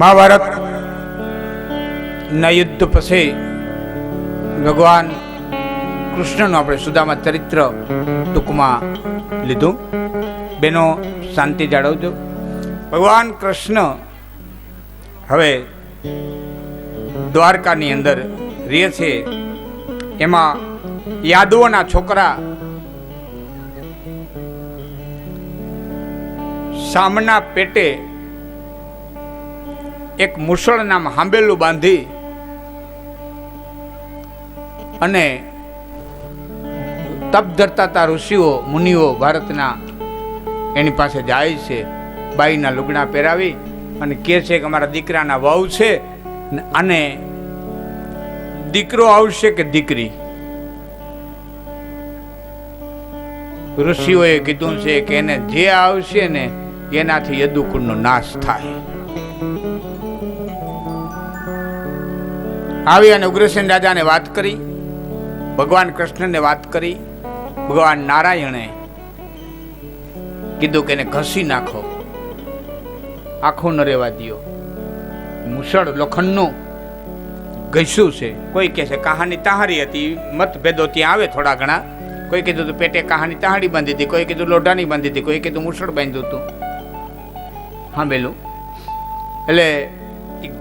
મહાભારત ના યુદ્ધ પછી ભગવાન કૃષ્ણનું આપણે સુદામા ચરિત્ર ટૂંકમાં લીધું. બેનો શાંતિ જાળવજો. ભગવાન કૃષ્ણ હવે દ્વારકાની અંદર રહે છે. એમાં યાદવોના છોકરા સામના પેટે એક મુસળ નામ હાંબેલું બાંધી અને તપ ધરતા હતા ઋષિઓ મુનિઓ ભારતના એની પાસે જાય છે. બાઈના લુગડા પહેરાવી અને કહે છે કે અમારા દીકરાના વહુ છે અને દીકરો આવશે કે દીકરી. ઋષિઓએ કીધું છે કે એને જે આવશે ને એનાથી યદુકુળનો નાશ થાય. આવી અને ઉગ્રસેન રાજાને વાત કરી, ભગવાન કૃષ્ણને વાત કરી. ભગવાન નારાયણે કીધું કે એને ઘસી નાખો, આખું ન રહેવા દો. મુસળ લોખંડનું ઘસ્યું છે. કોઈ કહે છે કહાની તાહારી હતી, મતભેદો ત્યાં આવે થોડા ઘણા. કોઈ કીધું પેટે કહાની તાહાડી બાંધી હતી, કોઈ કીધું લોઢાની બાંધી હતી, કોઈ કીધું મુસળ બાંધ્યું હતું. હા બેલું એટલે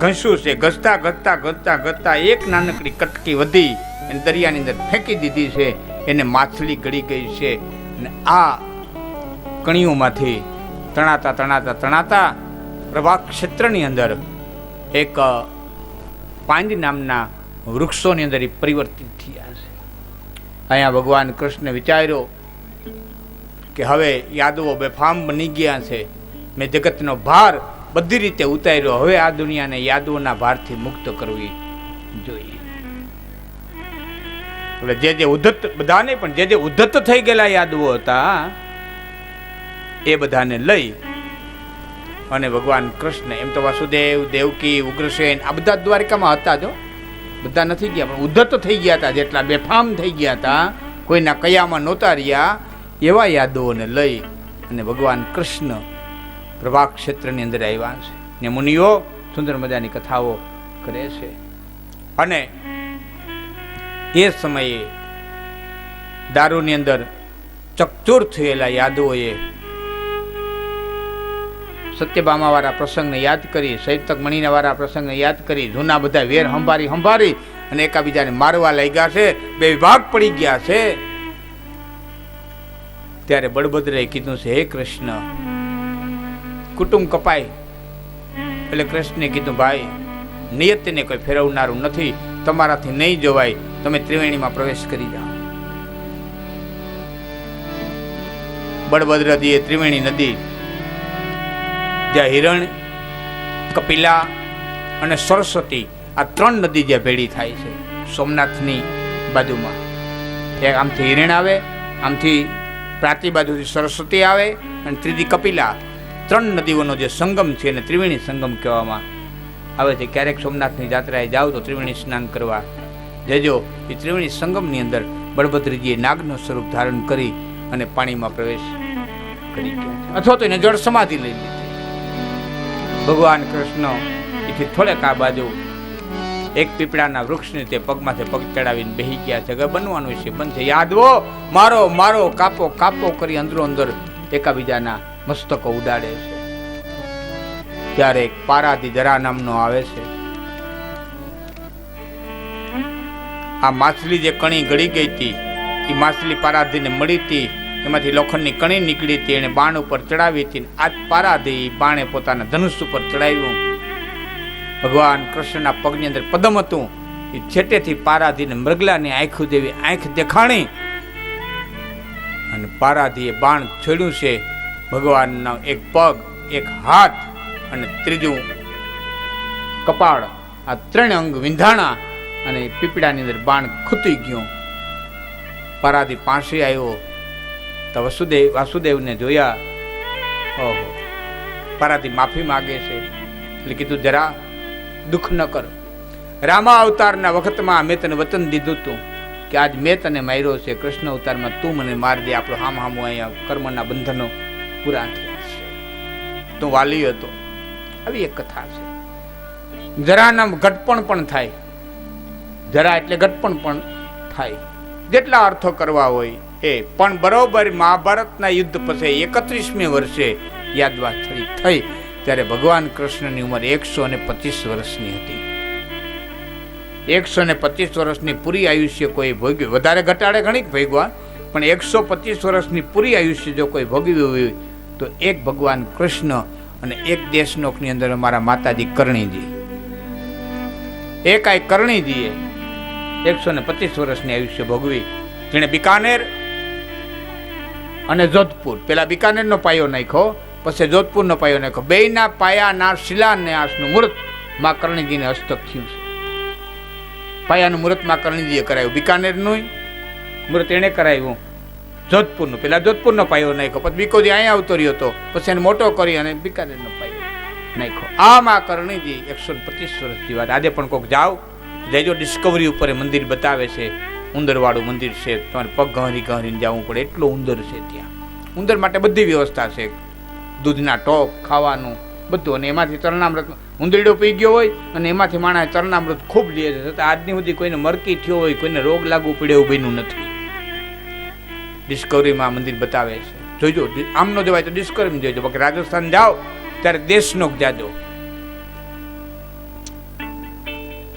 ઘસ્યું છે. ઘસતા ઘસતા ઘસતા ઘસતા એક નાનકડી કટકી વધી અને દરિયાની અંદર ફેંકી દીધી છે. એને માછલી ગળી ગઈ છે. અને આ કણીઓમાંથી તણાતા તણાતા તણાતા પ્રભા ક્ષેત્રની અંદર એક પાંજ નામના વૃક્ષોની અંદર પરિવર્તિત થયા છે. અહીંયા ભગવાન કૃષ્ણ વિચાર્યો કે હવે યાદવો બેફામ બની ગયા છે. મેં જગતનો ભાર બધી રીતે ઉતાર્યો. હવે આ દુનિયાને યાદવોના ભારથી મુક્ત કરવી જોઈએ. એટલે જે ઉદ્ધત બધાને પણ જે ઉદ્ધત થઈ ગયેલા યાદવો હતા એ બધાને લઈ અને ભગવાન કૃષ્ણ, એમ તો વાસુદેવ, દેવકી, ઉગ્રસેન આ બધા દ્વારિકામાં હતા. જો બધા નથી ગયા પણ ઉદ્ધત થઈ ગયા હતા, જેટલા બેફામ થઈ ગયા હતા, કોઈના કયામાં નહોતા રહ્યા, એવા યાદવોને લઈ અને ભગવાન કૃષ્ણ પ્રભા ક્ષેત્રની અંદર આવ્યા છે. ને મુનિઓ સુંદર મજાની કથાઓ કરે છે. અને એ સમયે દારૂની અંદર ચકચોર થયેલા યાદવોએ સત્યભામા વાળા પ્રસંગને યાદ કરી, સૈતક મણીના વાળા પ્રસંગને યાદ કરી, જૂના બધા વેર સંભારી અને એકાબીજાને મારવા લાગ્યા છે. બે વિભાગ પડી ગયા છે. ત્યારે બળભદ્રએ કીધું છે, હે કૃષ્ણ, કુટુંબ કપાય. એટલે કૃષ્ણે કીધું, ભાઈ નિયતિને કોઈ ફેરવનારું નથી, તમારાથી નહીં જવાય, તમે ત્રિવેણીમાં પ્રવેશ કરી જાઓ. બળભદ્રજીએ ત્રિવેણી નદી, જ્યાં હિરણ, કપિલા અને સરસ્વતી આ ત્રણ નદી જ્યાં ભેળી થાય છે સોમનાથની બાજુમાં, એક આમથી હિરણ આવે, આમથી પ્રાંતિ બાજુથી સરસ્વતી આવે અને ત્રીજી કપિલા, ત્રણ નદીઓનો જે સંગમ છે એને ત્રિવેણી સંગમ કહેવામાં આવે છે. ક્યારેક સોમનાથની જાત્રાએ જાઓ તો ત્રિવેણી સ્નાન કરવા જજો. એ ત્રિવેણી સંગમની અંદર બળભદ્રજીએ નાગનું સ્વરૂપ ધારણ કરી અને પાણીમાં પ્રવેશ કરી ગયા, અથવા તો એને જળ સમાધિ લઈ લીધી. ભગવાન કૃષ્ણ એથી થોડેક આ બાજુ એક પીપળાના વૃક્ષને તે પગમાંથી પગ ચડાવીને બેસી ગયા છે. કે બનવાનું છે, બનશે. યાદવો મારો મારો કાપો કાપો કરી અંદરો અંદર એકાબીજાના મસ્તકો ઉડાડે છે. ત્યારે એક પારાધી જરા નામનો આવે છે. આ માછલી જે કણી ગળી ગઈ હતી એ માછલી પારાધીને મળી હતી, એમાંથી લોખંડની કણી નીકળી હતી, એને બાણ ઉપર ચડાવી હતી. આ પારાધી બાણે પોતાના ધનુષ ઉપર ચડાવ્યું. ભગવાન કૃષ્ણના પગની અંદર પદમ હતું. એ છેટેથી પારાધીને મૃગલાની આંખો જેવી આંખ દેખાણી અને પારાધીએ બાણ છોડ્યું છે. ભગવાનનો એક પગ, એક હાથ અને ત્રીજું કપાળ, આ ત્રણ અંગ વિંધાણા અને પીપળાની અંદર બાણ ખૂતી ગયું. પારાધી પાસે આવ્યો તો વાસુદેવને જોયા. ઓહો, પારાધી માફી માગે છે. એટલે કીધું, જરા દુઃખ ન કર. રામા અવતારના વખતમાં મેં તને વચન દીધું હતું કે કે આજ મેં તને માર્યો છે, કૃષ્ણ અવતારમાં તું મને માર દે, આપણો હામ હામું અહીંયા કર્મના બંધનો પૂરા થયા છે, તું વાલી હતો. આવી એક કથા છે. જરાના ઘટપણ પણ થાય, જરા એટલે ઘટપણ પણ થાય, જેટલા અર્થો કરવા હોય એ. પણ બરોબર મહાભારતના યુદ્ધ પછી 31મી વર્ષે યાદવાસ્થળી થઈ ત્યારે ભગવાન કૃષ્ણની ઉંમર 125 વર્ષની હતી. 125 વર્ષની પૂરી આયુષ્ય કોઈ ભોગવ્યું, વધારે ઘટાડે ઘણીક ભોગવા, પણ 125 વર્ષની પૂરી આયુષ્ય જો કોઈ ભોગવ્યું હોય તો એક ભગવાન કૃષ્ણ અને એક દેશનોકની અંદર અમારા માતાજી કરણીજી. એક આ કરણીજીએ 125 વર્ષની આયુષ્ય ભોગવી, જેણે બિકાનેર અને જોધપુર, પેલા બિકાનેરનો પાયો નાખ્યો, પછી જોધપુરનો પાયો નાખ્યો. બેયના પાયાના શિલાન્યાસનું મુહૂર્ત માં કરણીજીને હસ્તક થયું છે. પાયાનું મુહૂર્ત માં કરણીજીએ કરાવ્યું, બિકાનેરનું મુહૂર્ત એણે કરાવ્યું, જોધપુરનું. પેલા જોધપુરનો પાયો નાખ્યો, પછી બીકોજી અહીંયા આવતો રહ્યો હતો, પછી એને મોટો કરી અને બિકાનેરનો પાયો નાખ્યો. આ માં કરણીજી 125 વર્ષની વાત. આજે પણ કોઈક જાઓ જઈજો, ડિસ્કવરી ઉપર મંદિર બતાવે છે, ઉંદરવાળું મંદિર છે, તમારે પગ ગહરી ગહરીને જવું પડે, એટલો ઉંદર છે ત્યાં. ઉંદર માટે બધી વ્યવસ્થા છે, દૂધના ટોપ, ખાવાનું બધું. અને એમાંથી ચરણામૃત, ઉંદરડો પી ગયો હોય અને એમાંથી માણસ ચરણામૃત ખૂબ લે છે. છતાં આજની સુધી કોઈને મરકી થયો હોય, કોઈને રોગ લાગુ પડ્યો એવું બન્યું નથી. ડિસ્કવરીમાં મંદિર બતાવે છે, જોઈજો. આમ ન જવાય તો ડિસ્કવરીમાં જોઈજો. બાકી રાજસ્થાન જાઓ ત્યારે દેશનો જાજો.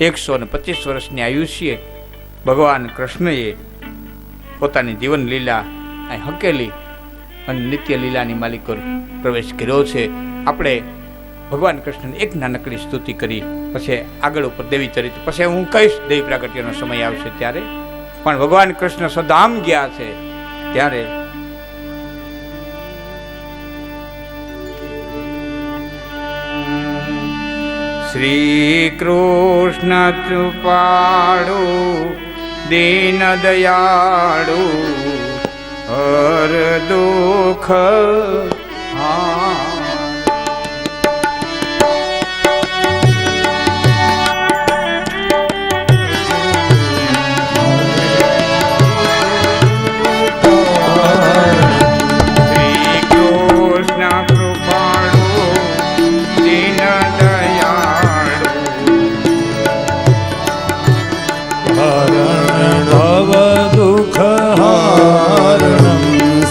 125 વર્ષની આયુષ્ય ભગવાન કૃષ્ણએ પોતાની જીવન લીલા અહીં હકેલી અને નિત્ય લીલાની માલિકો પ્રવેશ કર્યો છે. આપણે ભગવાન કૃષ્ણની એક નાનકડી સ્તુતિ કરી પછી આગળ ઉપર દેવી ચરિત્ર, પછી હું કહીશ દેવી પ્રાગટ્યનો સમય આવશે ત્યારે. પણ ભગવાન કૃષ્ણ સદામ ગયા છે ત્યારે શ્રી કૃષ્ણ કૃપાળુ દીન દયાળુ હર દુઃખ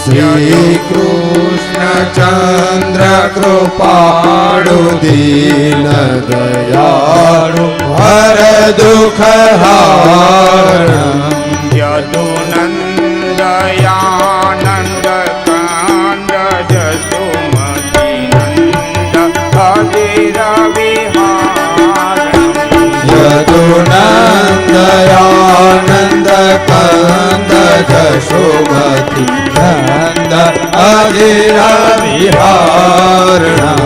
શ્રી કૃષ્ણ ચંદ્ર કૃપાળુ દીન દયાળુ હર દુઃખ હારણ યદુનંદયાનંદ કાંદ જસુમતી નંદ અધિર વિહાર યદુનંદયાનંદ કાંદ જસુમતી નંદ અધિર વિહારણા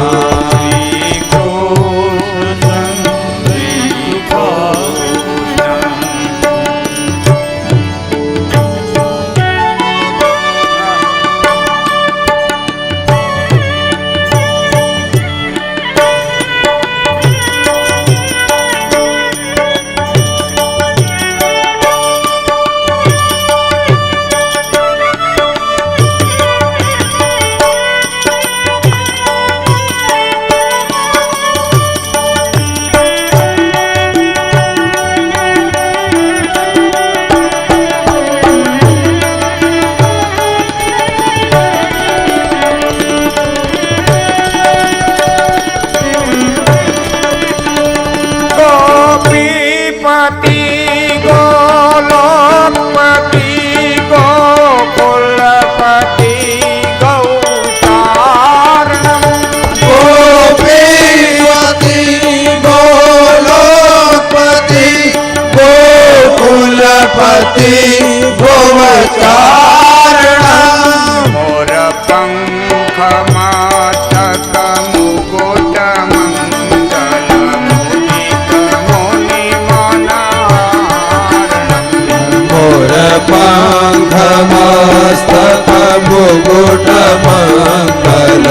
મુકુટ મંગલ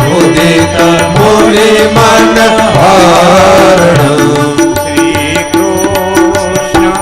મુદિત મુનિ મન હરણ શ્રી કૃષ્ણ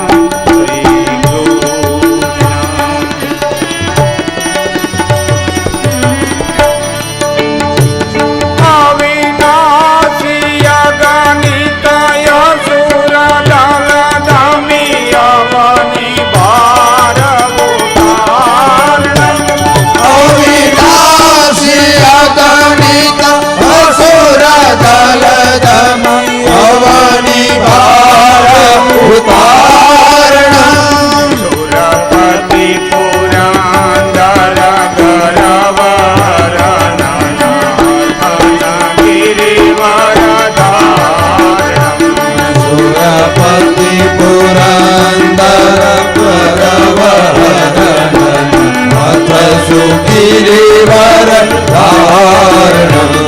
गिरिवर धारणम्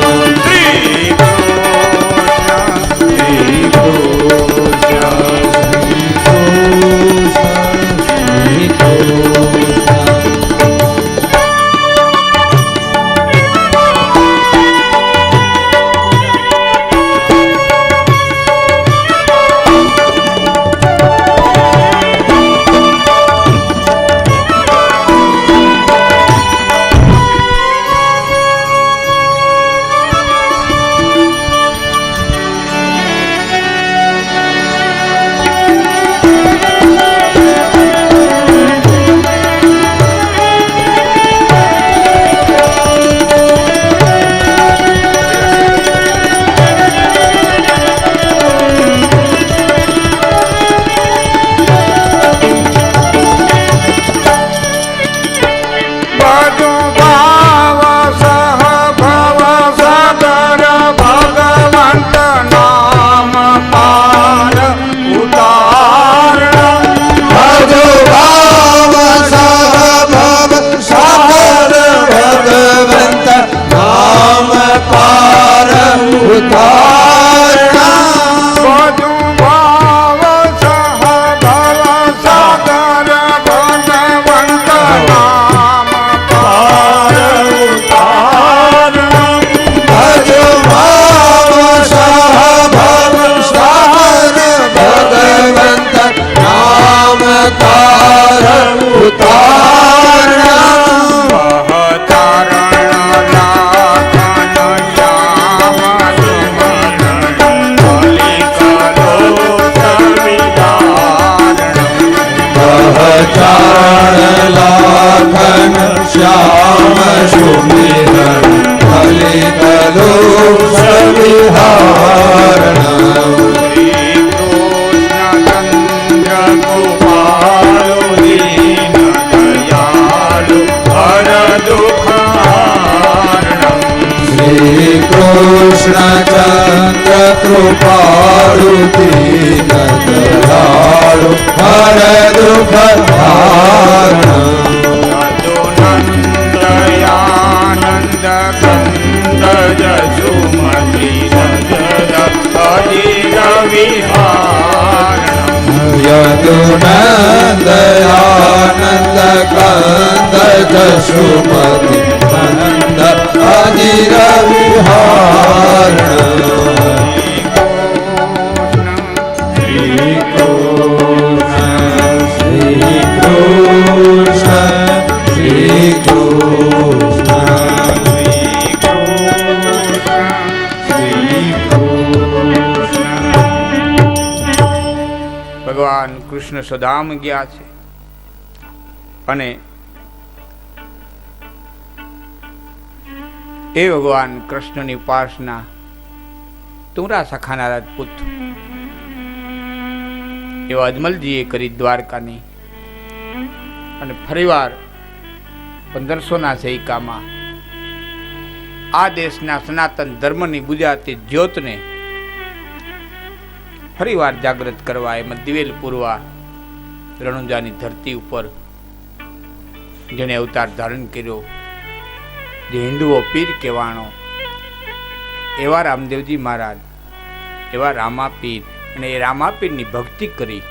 श्याम सुमिरन फलितलो सविहारण श्री कृष्ण चंद्र कृपालु दीन दयालु हर दुख हारण यदुनन्दयानन्द कंद जसुमति नंद अधीर विहारण श्री कृष्ण श्री कृष्ण श्री कृष्ण ભગવાન કૃષ્ણ સદામ ગયા છે અને એ ભગવાન કૃષ્ણની ઉપાસના તુરા સખાના રાજપૂત એવા અજમલજીએ કરી દ્વારકાની અને ફરીવાર 1500ના સૈકામાં આ દેશના સનાતન ધર્મની બુજાતી જ્યોતને ફરીવાર જાગૃત કરવા એમાં દિવેલ પૂરવા રણુજાની ધરતી ઉપર જેને અવતાર ધારણ કર્યો, જે હિન્દુઓ પીર કહેવાણો એવા રામદેવજી મહારાજ, એવા રામાપીર, અને એ રામાપીરની ભક્તિ કરી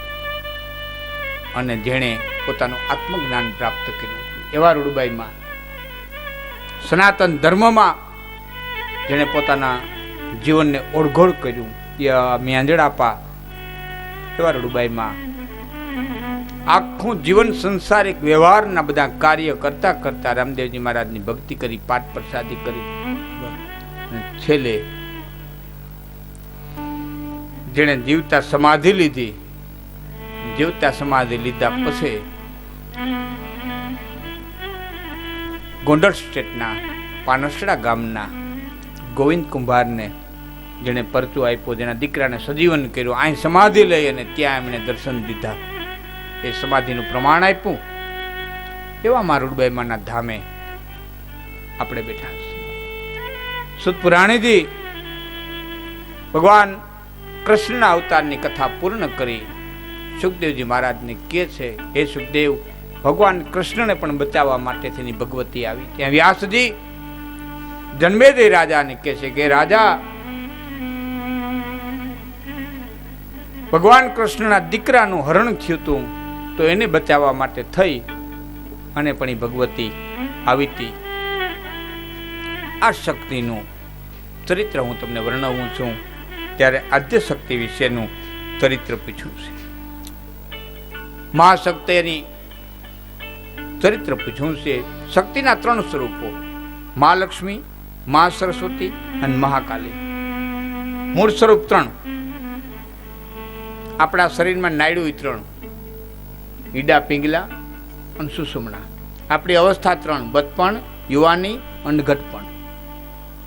અને જેણે પોતાનું આત્મજ્ઞાન પ્રાપ્ત કર્યું એવા રૂડબાઈમાં સનાતન ધર્મમાં જેણે પોતાના જીવનને ઓળઘોળ કર્યું મેંજડાપા એવા રૂડબાઈમાં આખું જીવન સંસારિક વ્યવહારના બધા કાર્ય કરતા કરતા રામદેવજી મહારાજની ભક્તિ કરી, પાઠ પ્રસાદી કરી, છેલ્લે જેણે જીવતા સમાધિ લીધી, જીવતા સમાધિ લીધા પછી ગોંડલ સ્ટેટના પાનસડા ગામના ગોવિંદ કુંભારને જેણે પરચો આપ્યો, જેના દીકરાને સજીવન કર્યું, અહીં સમાધિ લઈ અને ત્યાં એમણે દર્શન દીધા, એ સમાધિનું પ્રમાણ આપ્યું. એવા મારુડબાઈમાના ધામે આપણે બેઠા છીએ. સુત પુરાણીજી ભગવાન કૃષ્ણના અવતારની કથા પૂર્ણ કરી સુખદેવજી મહારાજને કહે છે, હે સુખદેવ, ભગવાન કૃષ્ણને પણ બચાવવા માટે તેની ભગવતી આવી. ત્યાં વ્યાસજી જન્મેજય રાજાને કહે છે કે રાજા, ભગવાન કૃષ્ણના દીકરાનું હરણ થયું હતું તો એને બચાવવા માટે થઈ અને પણ એ ભગવતી આવી હતી. આ શક્તિનું ચરિત્ર હું તમને વર્ણવું છું ત્યારે આદ્ય શક્તિ વિશેનું ચરિત્ર પૂછ્યું છે. મહાશક્તિની ચરિત્ર પૂછ્યું છે. શક્તિના 3 સ્વરૂપો, મહાલક્ષ્મી, મહા સરસ્વતી અને મહાકાલી. મૂળ સ્વરૂપ 3. આપણા શરીરમાં નાયડું 3, ઈડા, પિંગલા અને સુષુમ્ના. આપણી અવસ્થા 3, બચપણ, યુવાની અને ઘટપણ.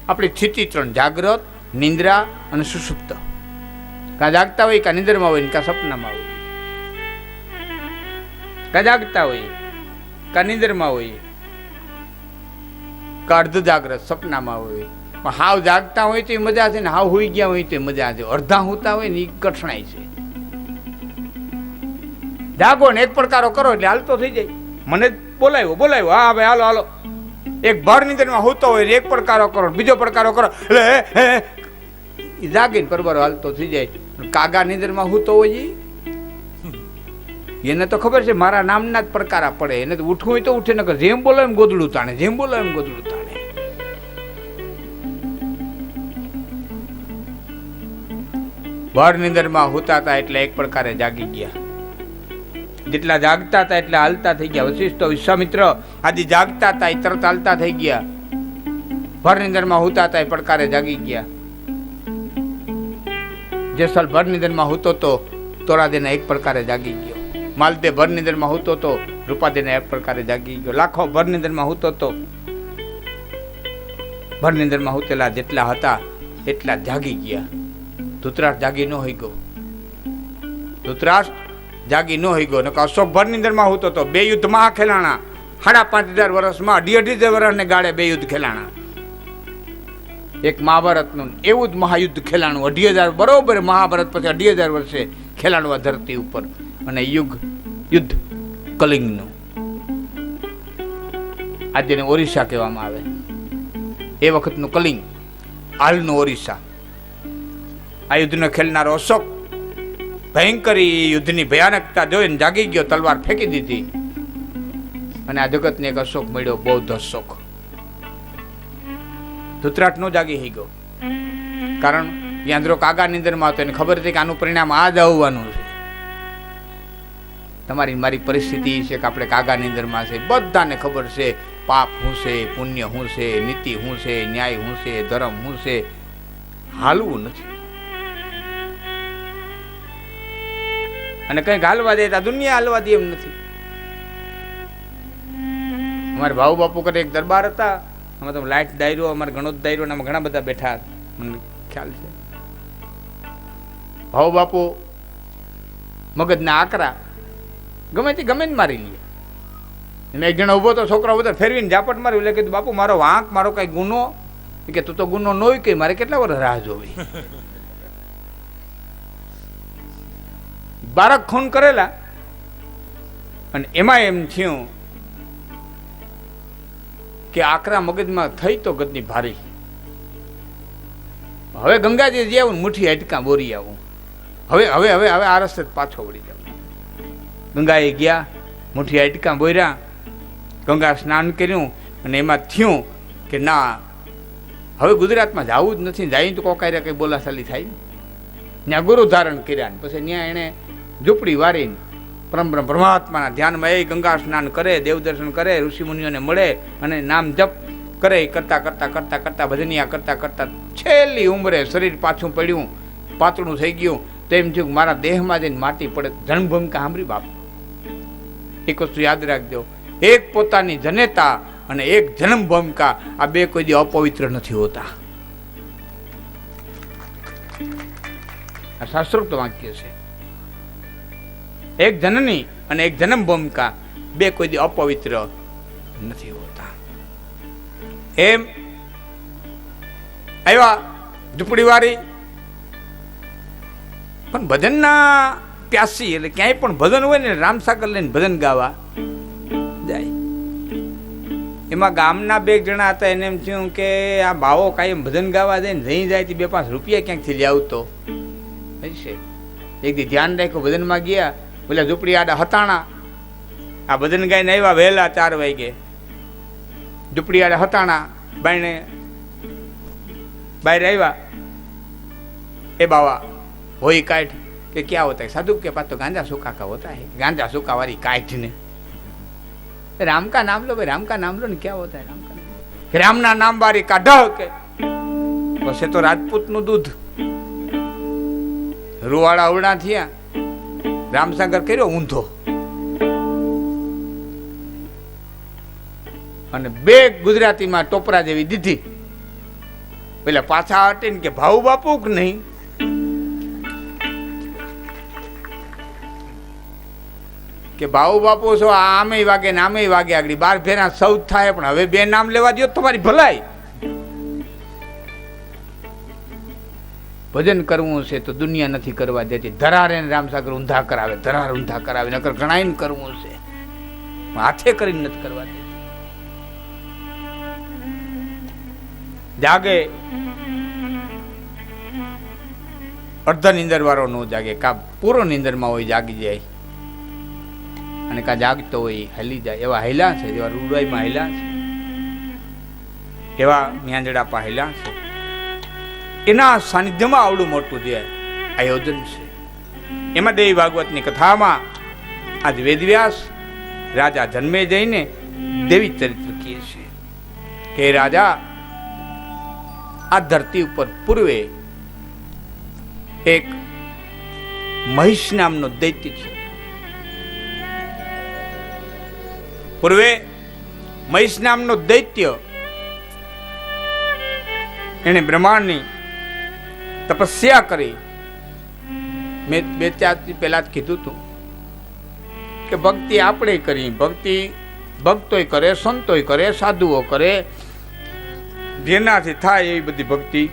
આપણી સ્થિતિ 3, જાગ્રત, નિંદ્રા અને સુષુપ્ત. કાં જાગતા હોય, કાં નિંદરમાં હોય, કાં સપનામાં હોય. કાં જાગતા હોય, કાં નિંદરમાં હોય, કાં અર્ધ જાગ્રત સપનામાં હોય. પણ હાવ જાગતા હોય તો મજા છે ને હાવ હોઈ ગયા હોય તો મજા છે. અડધા હોતા હોય ને એ કઠણાઈ છે. જાગો ને એક પડકારો કરો એટલે હાલતો થઈ જાય. મને બોલાવ્યો, હા ભાઈ હાલો હાલો. એક ભર નિંદરમાં હોતો હોય એક પડકારો કરો, બીજો પડકારો કરો એટલે જાગીને પરબરો હાલતો થઈ જાય. કાગા નિંદરમાં હોતો હોય એને તો ખબર છે મારા નામના જ પડકારા પડે. એને તો ઉઠવું હોય તો ઉઠે, નકર જેમ બોલો એમ ગોદડું તાણે, જેમ બોલો એમ ગોદડું તાણે. ભર નિંદરમાં હોતા હતા એટલે એક પડકારે જાગી ગયા. જેટલા જાગતા હતા એટલા હાલતા થઈ ગયા. વશિષ્ઠ, વિશ્વામિત્ર આદિ જાગતા હતા એ તરત હાલતા થઈ ગયા. ભર નિંદરમાં હોતા હતા એ પડકારે જાગી ગયા. જેસલ ભર નિંદરમાં હોતો તો તોરાદેના એક પડકારે જાગી ગયો. માલદે ભર નિંદરમાં હોતો તો રૂપાદેના એક પડકારે જાગી ગયો. લાખો ભર નિંદરમાં હોતો તો ભર નિંદરમાં હોતેલા જેટલા હતા એટલા જાગી ગયા. ધૃતરાષ્ટ્ર જાગી ન હોઈ ગયો. ધૃતરાષ્ટ્ર જાગી ન હોઈ ગયો. અશોક ભર નિંદરમાં હોતો તો 2 યુદ્ધ મહા ખેલાણા. 5,500 વર્ષમાં 2.5 વર્ષને ગાળે 2 યુદ્ધ ખેલાણા. એક મહાભારતનું એવું જ મહાયુદ્ધ ખેલાણું 2,500 બરોબર. મહાભારત પછી 2,500 વર્ષે ખેલાણું આ ધરતી ઉપર. અને યુદ્ધ કલિંગનું. આજે ઓરિસ્સા કહેવામાં આવે. એ વખતનું કલિંગ, હાલનું ઓરિસ્સા. આ યુદ્ધને ખેલનારો અશોક ભયંકર યુદ્ધની ભયાનકતા જોઈને જાગી ગયો, તલવાર ફેંકી દીધી. અને આ જગતને એક અશોક મળ્યો, બૌદ્ધ અશોક. ધૃતરાષ્ટ્ર નો જાગી થઈ ગયો. કારણ યાંદ્રો કાગા નિંદરમાં હતો, એને ખબર હતી કે આનું પરિણામ આ જ આવવાનું છે. તમારી મારી પરિસ્થિતિ છે કે આપણે કાગા નિંદરમાં છે. બધાને ખબર છે પાપ શું છે, પુણ્ય શું છે, નીતિ શું છે, ન્યાય શું છે, ધર્મ શું છે. હાલવું નથી. અને કંઈક હાલવા દે તો દુનિયા હાલવા દે એમ નથી. અમારે ભાઉ બાપુ કરે એક દરબાર હતા. આમાં તો લાઈટ દાયરો, અમારે ઘણો જ દાયરો, આમાં ઘણા બધા બેઠા, મને ખ્યાલ છે. ભાઉ બાપુ મગજના આકરા ગમે તે ગમે જ મારી લે. એને એક જણા ઉભો તો છોકરા બધા ફેરવીને ઝાપટ માર્યું. એટલે કીધું બાપુ મારો વાંક, મારો કઈ ગુનો? કે તું તો ગુનો ન હોય કે મારે કેટલા વર્ષ રાહ જોવી. 12 ખૂન કરેલા. અને એમાં એમ થયું કે આકરા મગજમાં થઈ તો ગદની ભારી. હવે ગંગાજી જે આવું મુઠ્ઠી હાટકા બોરી આવું. હવે હવે હવે હવે આ રસ્તે પાછો વળી જાવ. ગંગાએ ગયા, મુઠ્ઠી હાટકા બોર્યા, ગંગા સ્નાન કર્યું. અને એમાં થયું કે ના, હવે ગુજરાતમાં જવું જ નથી. જાય તો કોકાયરા કંઈ બોલાચાલી થાય. ત્યાં ગુરુ ધારણ કર્યા. પછી ત્યાં એણે ઝૂંપડી વારીને પરમાત્માના ધ્યાનમાં એ ગંગા સ્નાન કરે, દેવ દર્શન કરે, ઋષિમુનિઓને મળે અને નામ જપ કરે. કરતા કરતા કરતા કરતા ભજનિયા કરતા કરતા છેલ્લી ઉંમરે શરીર પાછું પડ્યું, પાતળું થઈ ગયું. તેમ થયું મારા દેહમાં જઈને માટી પડે. જન્મભૂમિકા સાંભળી બાપ. એક વસ્તુ યાદ રાખજો, એક પોતાની જનેતા અને એક જન્મભૂમિકા, આ બે કોઈ દી અપવિત્ર નથી હોતા. આ શાસ્ત્રોક્ત વાક્ય છે. એક જનની અને એક જન્મભૂમિકા બે કોઈ દી અપવિત્ર નથી હોતા. એમ આવ્યા ઝૂંપડીવાળી, પણ ભજનના પ્યાસી. એટલે ક્યાંય પણ ભજન હોય ને રામસાગર લઈને ભજન ગાવા. એમાં ગામના બે જણા હતા. એને એમ થયું કે આ ભાવો કાયમ ભજન ગાવા જાય ને જઈ જાય 2-5 રૂપિયા ક્યાંકથી લાવતો હશે. એક દી ધ્યાન રાખ્યું, ભજનમાં ગયા, બોલે ઝૂંપડી આડા હતાણા. આ ભજન ગાઈને આવ્યા વહેલા 4 વાગે, ઝૂંપડી આડા હતાણા, બાયણે બહાર આવ્યા. એ બાવા હોય કાઢ કે ક્યાં હોતા? સાધુ કે પાસ તો ગાંजा सूखा का होता है. गांजा सूखा वाली काट ने राम का नाम लो भाई, राम का नाम लो ने, क्या होता है राम का नाम? कि राम ना नाम वाली काढ़ के बस तो राजपूत નું દૂધ. રૂવાડા અવડા થયા, રામસાગર કર્યો ઊંધો અને 2 ગુજરાતીમાં ટોપરા જેવી દીધી. પેલા પાછા હટીને કે ભાઉ બાપુ કે નહીં? કે ભાઉ બાપુ છો, આમે વાગે ને આમે વાગે, આગળ 12 ફેરા 14 થાય, પણ હવે 2 નામ લેવા દો તમારી ભલાઈ. ભજન કરવું છે તો દુનિયા નથી કરવા દેતી. ધરારે રામસાગર ઊંધા કરાવે, ધરાર ઊંધા કરાવે, નકર ઘણાઈને કરવું છે, હાથે કરીને નથી કરવા દેતી. જાગે અર્ધ નીંદર વાળો નો જાગે, કા પૂરો નીંદરમાં હોય જાગી જાય, અને કા જાગતો હોય હલી જાય. એવા હૈલા છે, જેવા રૂડાઈમાં હૈલા છે, એવા ન્યાંજડા હૈલા છે. એના સાનિધ્યમાં આવડું મોટું જે આયોજન છે. એમાં દેવી ભાગવતની કથામાં આજ વેદવ્યાસ રાજા જન્મે જઈને દેવી ચરિત્ર કહે છે કે રાજા આ ધરતી ઉપર પૂર્વે એક મહિષ નામનો દૈત્ય છે. પૂર્વે મહિષ નામનો દૈત્ય એને બ્રહ્માંડની તપસ્યા કરી. મેં 2-4 પહેલા જ કીધું હતું કે ભક્તિ આપણે કરી, ભક્તિ ભક્તોય કરે, સંતોય કરે, સાધુઓ કરે, જેનાથી થાય એવી બધી ભક્તિ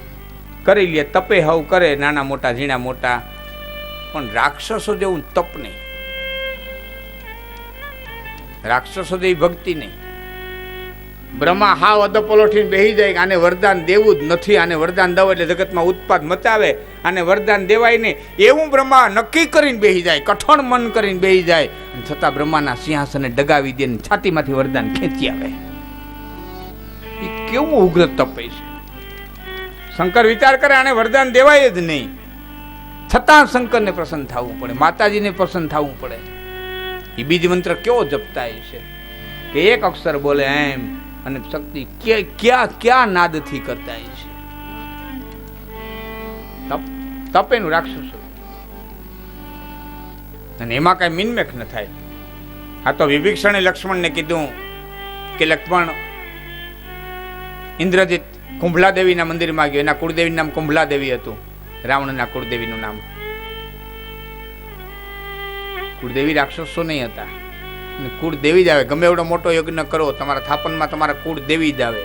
કરી લે. તપે હવ કરે, નાના મોટા ઝીણા મોટા, પણ રાક્ષસો જેવું તપ નહીં, રાક્ષસો જેવી ભક્તિ નહીં. બ્રહ્મા હાવ અધપલોઠીને બેસી જાય, આને વરદાન દેવું જ નથી, આને વરદાન દો એટલે જગતમાં ઉત્પાદ મચાવે, આને વરદાન દેવાય નહીં, એવું બ્રહ્મા નક્કી કરીને બેસી જાય, કઠણ મન કરીને બેસી જાય, અને છતાં બ્રહ્માના સિંહાસને ડગાવી દે, છાતીમાંથી વરદાન ખેંચી આવે. એ કેવું ઉગ્ર તપ છે. શંકર વિચાર કરે આને વરદાન દેવાય જ નહીં, છતાં શંકરને પ્રસન્ન થવું પડે, માતાજીને પ્રસન્ન થવું પડે. એ બીજ મંત્ર કેવો જપતા છે કે એક અક્ષર બોલે એમ, અને શક્તિ ક્યાં નાદથી કરતા છે. તપ એનું રાક્ષસો, અને એમાં કઈ મિનમેખ ન થાય. આ તો વિભીષણે લક્ષ્મણને કીધું કે લક્ષ્મણ, ઇન્દ્રજીત કુંભલા દેવીના મંદિરમાં ગયો, એના કુળદેવીનું નામ કુંભલા દેવી હતું, રાવણના કુળદેવીનું નામ. કુળદેવી રાક્ષસો નહીં હતા, કુળ દેવી જ આવે. ગમે એવડો મોટો યજ્ઞ કરો, તમારા થાપનમાં તમારા કુળ દેવી જ આવે,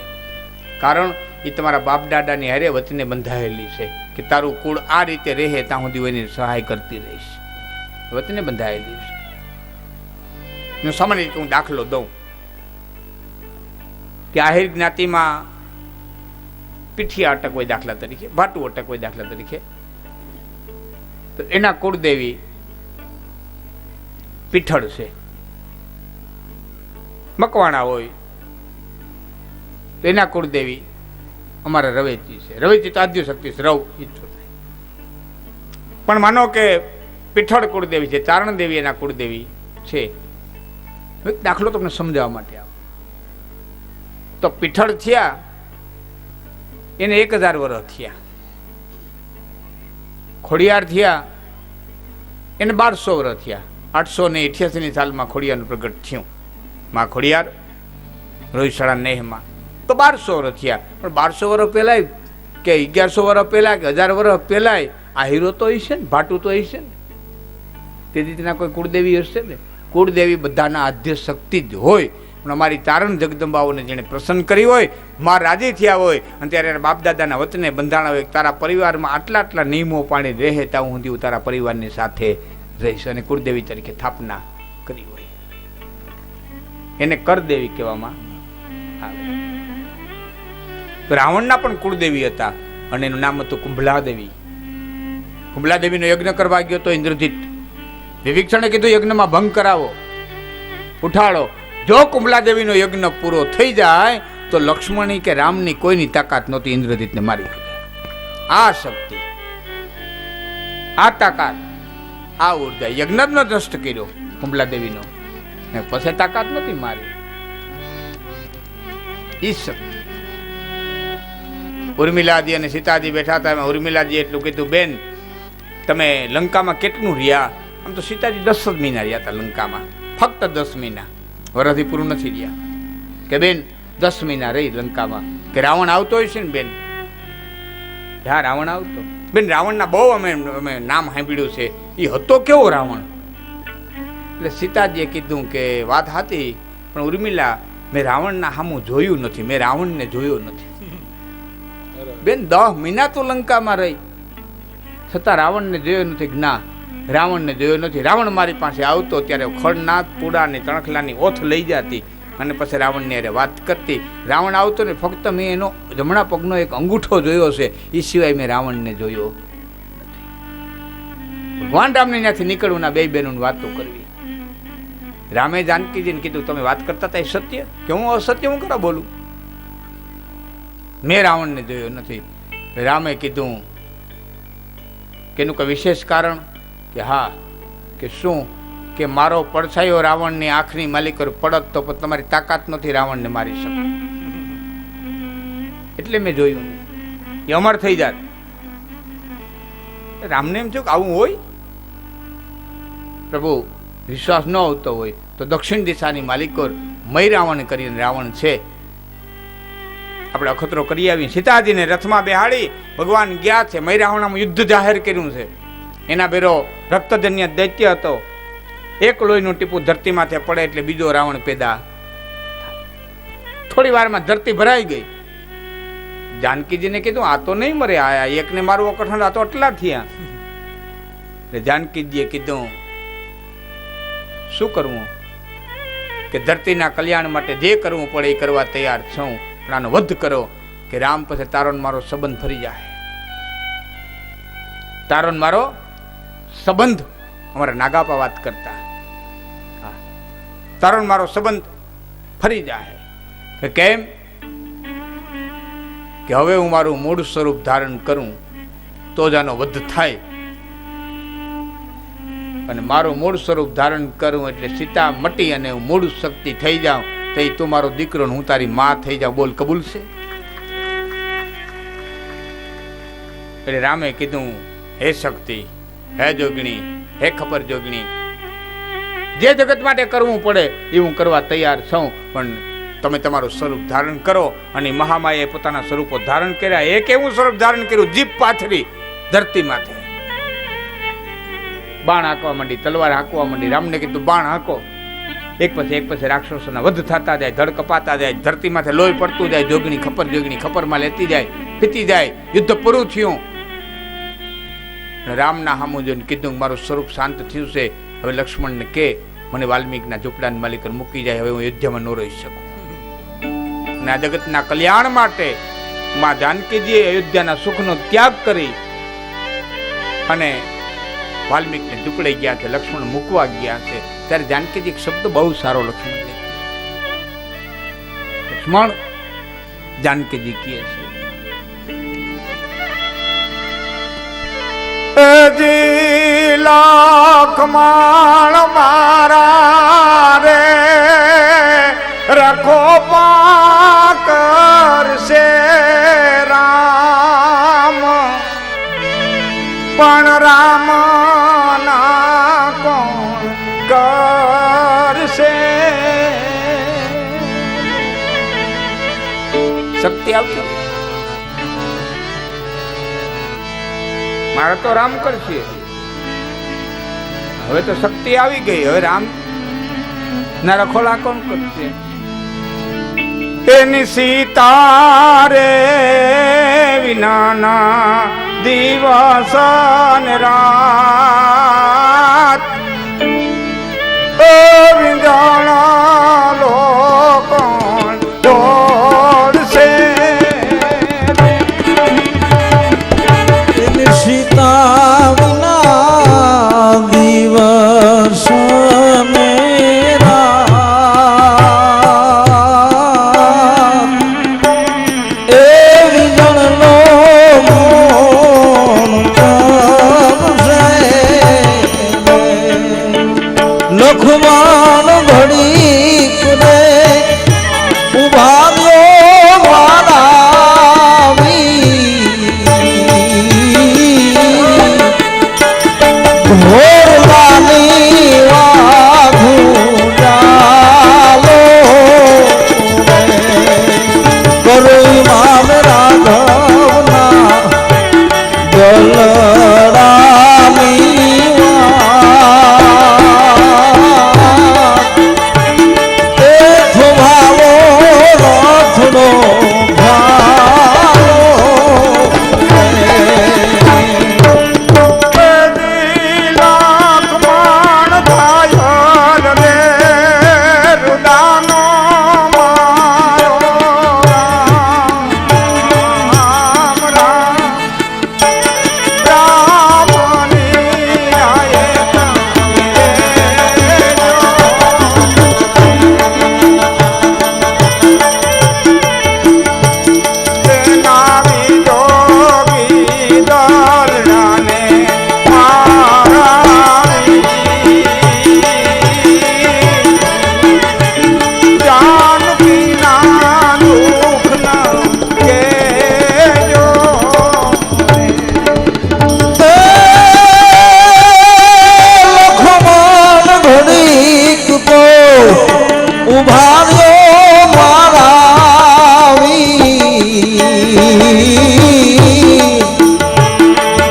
કારણ એ તમારા બાપ દાદાની હારે વચને બંધાયેલી છે કે તારું કુળ આ રીતે રહે ત્યાં સુધી એની સહાય કરતી રહીશ, વચને બંધાયેલી છે. હું સામાન્ય રીતે હું દાખલો દઉં કે આહિર જ્ઞાતિમાં પીઠિયા અટક હોય દાખલા તરીકે, ભાટુ અટક હોય દાખલા તરીકે, તો એના કુળદેવી પીઠળ છે. મકવાણા હોય તો એના કુળદેવી અમારા રવેચી છે. રવેચી તો આદ્ય શક્તિ છે, રવ ઈચ્છો થાય. પણ માનો કે પીઠળ કુળદેવી છે, ચારણ દેવી એના કુળદેવી છે. દાખલો તમને સમજાવવા માટે આવો તો પીઠળ થયા એને 1000 વર્ષ થયા, ખોડિયાર થયા એને 1200 વર્ષ થયા. 888 સાલમાં ખોડિયારનું પ્રગટ થયું. માં ખોડિયાર રોહિશાળા નેહમાં તો 1200 વર્ષ થયા. પણ 1200 વર્ષ પહેલાય કે 1100 વર્ષ પહેલા કે 1000 વર્ષ પહેલાય આ હીરો તો હશે ને, ભાટું તો હશે ને, તે રીતના કોઈ કુળદેવી હશે ને. કુળદેવી બધાના આદ્ય શક્તિ જ હોય, પણ અમારી ચારણ જગદંબાઓને જેને પ્રસન્ન કરી હોય, માં રાજી થયા હોય, અને ત્યારે એના બાપ દાદાના વચને બંધાણા હોય, તારા પરિવારમાં આટલા આટલા નિયમો પાણી રહે ત્યાં સુધી હું તારા પરિવારની સાથે રહીશ, અને કુળદેવી તરીકે સ્થાપના કરી હોય, એને કરદેવી કહેવામાં આવે. રાવણના પણ કુળદેવી હતા અને એનું નામ હતું કુંભલાદેવી. કુંભલાદેવીનો યજ્ઞ કરવા ગયો તો ઇન્દ્રજીત વિભીક્ષણે કીધું યજ્ઞમાં ભંગ કરાવો, ઉઠાડો. જો કુંભલાદેવીનો યજ્ઞ પૂરો થઈ જાય તો લક્ષ્મણી કે રામની કોઈની તાકાત નહોતી ઇન્દ્રજીતને મારી શકે. આ શક્તિ, આ તાકાત, આ ઉર્જા યજ્ઞ જ નષ્ટ કર્યો કુંભલાદેવીનો, ને પછી તાકાત નહોતી મારી. ઈ શક્તિ. ઉર્મિલાજી અને સીતાજી બેઠા હતા. ઉર્મિલાજી એટલું કીધું, બેન તમે લંકામાં કેટલું રહ્યા? આમ તો સીતાજી 10 જ મહિના રહ્યા હતા લંકામાં, ફક્ત 10 મહિના, વરસથી પૂરું નથી રહ્યા. કે બેન 10 મહિના રહી લંકામાં. કે રાવણ આવતો હોય છે ને બેન? હા, રાવણ આવતો. બેન રાવણના બહુ અમે નામ સાંભળ્યું છે, એ હતો કેવો રાવણ? એટલે સીતાજીએ કીધું કે વાત હતી, પણ ઉર્મિલા મેં રાવણના સામું જોયું નથી, મેં રાવણને જોયો નથી. બેન 10 મહિના તો લંકામાં રહી, છતાં રાવણને જોયો નથી. ના, રાવણને જોયો નથી. રાવણ મારી પાસે આવતો ત્યારે ખડના પૂડાની તણખલાની ઓથ લઈ જતી અને પછી રાવણની અરે વાત કરતી. રાવણ આવતો ને ફક્ત મેં એનો જમણા પગનો એક અંગૂઠો જોયો છે, એ સિવાય મેં રાવણને જોયો નથી. ભગવાન રામને ત્યાંથી નીકળવું ના બે બહેનોની વાતો કરવી. રામે જાનકીજીને કીધું, તમે વાત કરતા હતા એ સત્ય કે હું અસત્ય હું કરા બોલું? મેં રાવણને જોયો નથી. રામે કીધું કે એનું કોઈ વિશેષ કારણ? કે હા. કે શું? કે મારો પડછાયો રાવણની આંખની માલિક પડત તો તમારી તાકાત નથી રાવણને મારી શકે, એટલે મેં જોયું એ અમર થઈ જાત. રામને એમ થયું કે આવું હોય? પ્રભુ વિશ્વાસ ન આવતો હોય તો દક્ષિણ દિશાની માલિકો મય રાવણ કરીને રાવણ છે, આપણે અખતરો કરી આવીએ. સીતાજીને રથમાં બેહાડી ભગવાન ગયા છે. મય રાવણમાં યુદ્ધ જાહેર કર્યું છે. એના બેરો રક્તજન્ય દૈત્ય હતો. એક લોહીનું ટીપું ધરતીમાંથી પડે એટલે બીજો રાવણ પેદા. થોડી વારમાં ધરતી ભરાઈ ગઈ. જાનકીજીને કીધું, આ તો નહીં મરે, આ એકને મારું અકઠણ, આ તો આટલા થયા. એટલે જાનકીજીએ કીધું, શું કરવું? કે ધરતીના કલ્યાણ માટે જે કરવું પડે એ કરવા તૈયાર છું, પણ આનો વધ કરો કે રામ પછી તારો મારો સંબંધ ફરી જાય. તારો મારો સંબંધ, અમારા નાગાપા વાત કરતા, તારો મારો સંબંધ ફરી જાય. કેમ? કે હવે હું મારું મૂળ સ્વરૂપ ધારણ કરું તો જ આનો વધ થાય, અને મારું મૂળ સ્વરૂપ ધારણ કરું એટલે સીતા મટી અને હું મૂળ શક્તિ થઈ જાઉં તો તું મારો દીકરો હું તારી માં થઈ જાઉં. બોલ, કબૂલ છે? એટલે રામે કીધું, હે શક્તિ, હે જોગણી, હે ખબર જોગણી, જે જગત માટે કરવું પડે એ હું કરવા તૈયાર છું, પણ તમે તમારું સ્વરૂપ ધારણ કરો. અને મહામાએ પોતાના સ્વરૂપો ધારણ કર્યા. એક એવું સ્વરૂપ ધારણ કર્યું, જીભ પાથરી ધરતી માથે બાણ હાંકવા માંડી, તલવાર હાંકવા માંડી. રામને કીધું, બાણ હાંકો. એક પછી રાક્ષસોના વધ થતા જાય, ધડ કપાતા જાય, ધરતી માથે લોહી પડતું જાય. જોગણી ખપરમાં લેતી જાય, પીતી જાય. યુદ્ધ પૂરું થયું. રામના હામું જોઈને કીધું, મારું સ્વરૂપ શાંત થયું છે, હવે લક્ષ્મણને કે મને વાલ્મીકના ઝૂંપડાની માલિક મૂકી જાય, હવે હું યુદ્ધમાં ન રહી શકું. અને આ જગતના કલ્યાણ માટે માં જાનકીજીએ અયોધ્યાના સુખનો ત્યાગ કરી અને વાલ્મીકને ઝૂંપડે ગયા છે, લક્ષ્મણ મૂકવા ગયા છે. ત્યારે જાનકીજી એક શબ્દ બહુ સારો લક્ષ્મણને, લક્ષ્મણ જાનકીજી કહે છે, લખમણ મારા રે રખો કરશે રામ, પણ રામ ના કોણ કરશે? શક્તિ આવશે, મારે તો રામ કરશે. હવે તો શક્તિ આવી ગઈ, હવે રામ ના રખોલા કોણ કરશે? એની સીતા રે વિનાના દિવસ ને રાત, વિંજાણા લોકો ખુમાન ઘડી કુને ઉભાર્યો મારા ઘોર લાલી વાઘુ ચાલો કરું મામ રાઘવના ગલડાની એ થોભાવો રથનો ઉભાર્યો મારા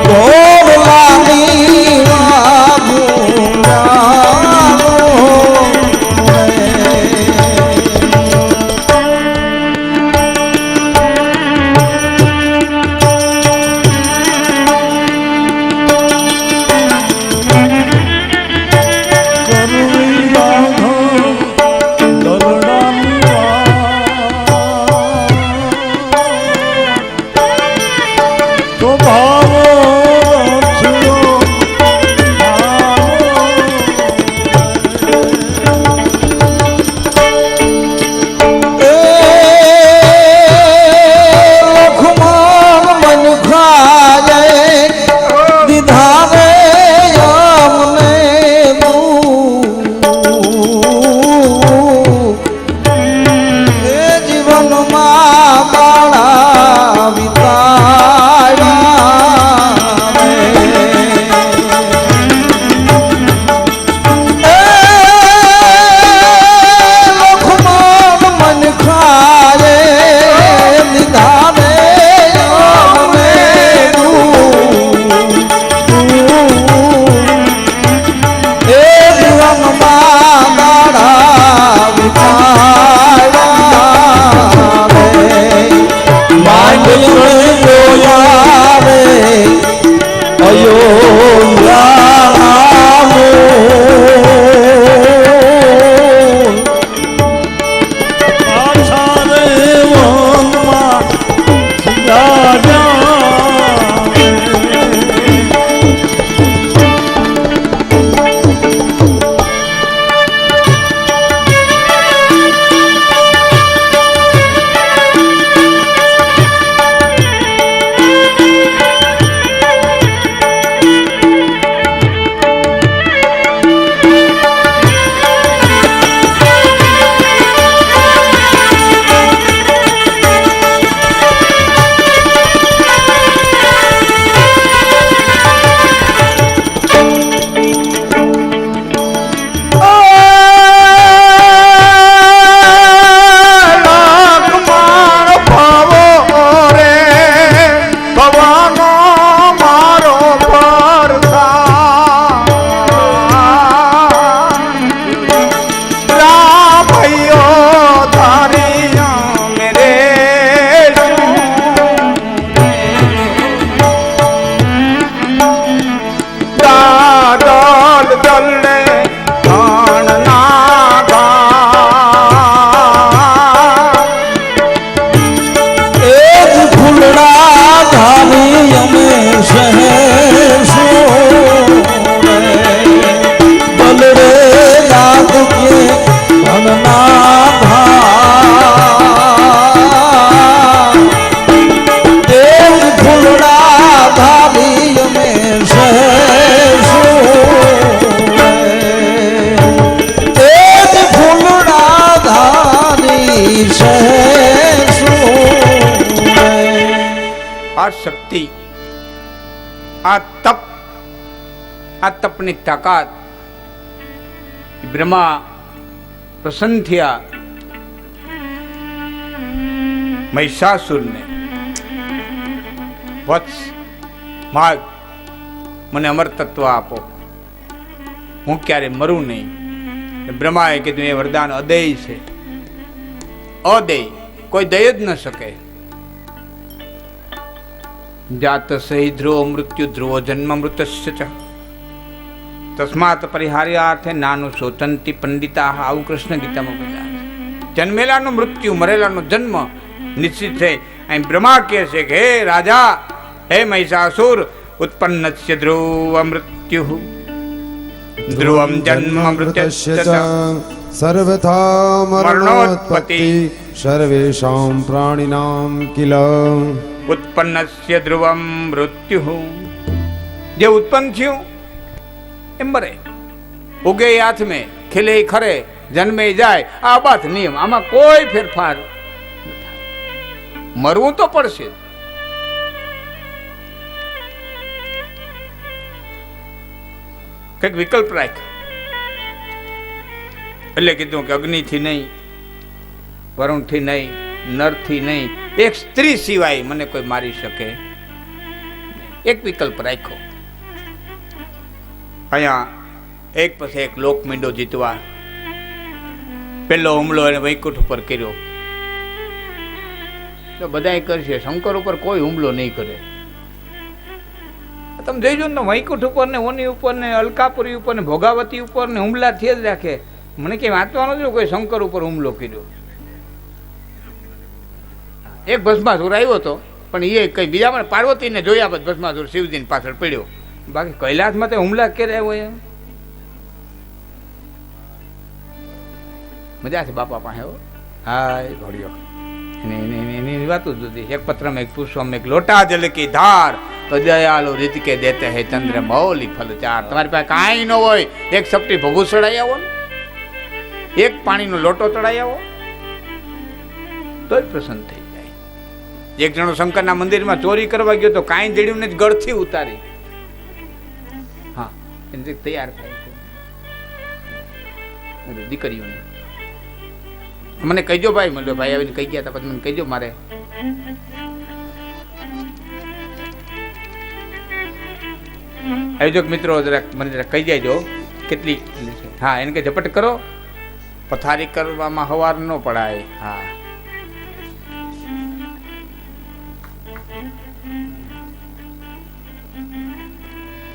ઘોર લાલી વાઘુ ચાલો શક્તિ, આ તપ, આ તપની તાકાત, બ્રહ્મા પ્રસન્ન થયા મહિષાસુરને, વત્સ માગ મને અમર તત્વ આપો, હું ક્યારે મરું નહીં. બ્રહ્માએ કીધું એ વરદાન અદેય છે, અદેય, કોઈ દય જ ન શકે. જાત સહી ધ્રુવ મૃત્યુ ધ્રુવો જન્મ મૃતસ્ય ચ તસ્માત પરિહાર્યાર્થે નાનું શોચંતી પંડિતા, આવું કૃષ્ણ ગીતામાં બોલ્યા. જન્મેલાનું મૃત્યુ, મરેલાનો જન્મ નિશ્ચિત છે. અહીં બ્રહ્મા કહે છે કે હે રાજા, હે મહિષાસુર, ઉત્પન્નસ્ય ધ્રુવ મૃત્યુ ધ્રુવમ જન્મ મૃતસ્ય ચ સર્વથા મરણોત્પત્તિ સર્વેષાં પ્રાણિનાં કિલ. ઉત્પન્નસ્ય ધ્રુવમ મૃત્યુ, જે ઉત્પન્ન થયું એ મરે, ઉગે એ હાથમે, ખીલે એ ખરે, જન્મે જાય, આ બાત નિયમ, આમાં કોઈ ફેરફાર. મરવું તો પડશે. કઈક વિકલ્પ રાખ. એટલે કીધું કે અગ્નિથી નહીં, વરુણથી નહીં, નરથી નહીં, એક સ્ત્રી સિવાય મને કોઈ મારી શકે. એક વિકલ્પ રાખ્યો. અહીંયા એક પછી એક લોક મીંડો જીતવા પહેલો હુમલો એને વૈકુંઠ ઉપર કર્યો. તો બધાય કરશે, શંકર ઉપર કોઈ હુમલો નહીં કરે. તમે જોઈજો ને, વૈકુંઠ ઉપર ને, ઓની ઉપર ને, અલકાપુરી ઉપર ને, ભોગાવતી ઉપર ને હુમલા થઈ જ રાખે. મને કઈ વાંચવાનું છે કોઈ શંકર ઉપર હુમલો કર્યો. એક ભસ્માસુર આવ્યો હતો, પણ એ કઈ બીજા પાર્વતીને જોયા પછી ભસ્માસુર શિવજીની પાછળ પડ્યો. બાકી કૈલાસમાં તે હુમલા કર્યા હોય. મજા છે બાપા પાસે. હાય ભળ્યો એની વાતો જુદી. એક પત્રમાં એક પુષ્પમ એક લોટા જલ કી ધાર તો દયાલુ રીત કે દેતે હે ચંદ્ર મૌલી ફલ ચાર. તમારી પાસે કાંઈ ન હોય, એક સપટી ભગું ચડાઈ આવો, એક પાણીનો લોટો ચડાઈ આવો, તોય પ્રસન્ન થઈ જાય. એક જણો શંકરના મંદિરમાં ચોરી કરવા ગયો તો કાંઈ જડ્યું ને જ ગળથી ઉતારી. હા, એને તૈયાર થાય છે દીકરીઓને. મને કહીજો ભાઈ, મને ભાઈ આવીને કહી ગયા હતા, પછી મને કહીજો મારે. આયોજક મિત્રો જરાક મને જરાક કહી દેજો કેટલી. હા, એને કે ઝપટ કરો, પથારી કરવામાં હવાર ન પડાય. હા,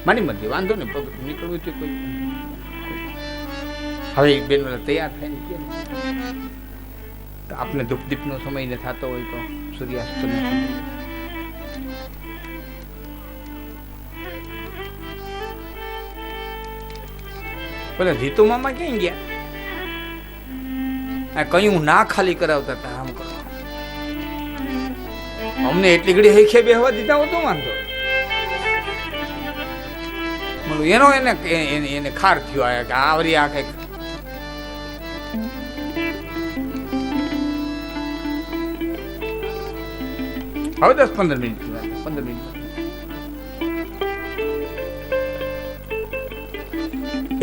માની મરજી, વાંધો નહીં, નીકળવું છે કોઈ. હવે બેન તૈયાર થાય ને આપને ધૂપદીપનો સમય ને થતો હોય તો સૂર્યાસ્તનો સમય. પેલા જીતુ મામા ક્યાં ગયા? કયું ના ખાલી કરાવતા હતા. આમ કરો, અમને એટલી ઘડી હૈખે બેહવા દીધા હોતો વાંધો. એનો એને ખાર થયો કે આવરી આ કઈક. હવે 10-15 મિનિટ, 15 મિનિટ.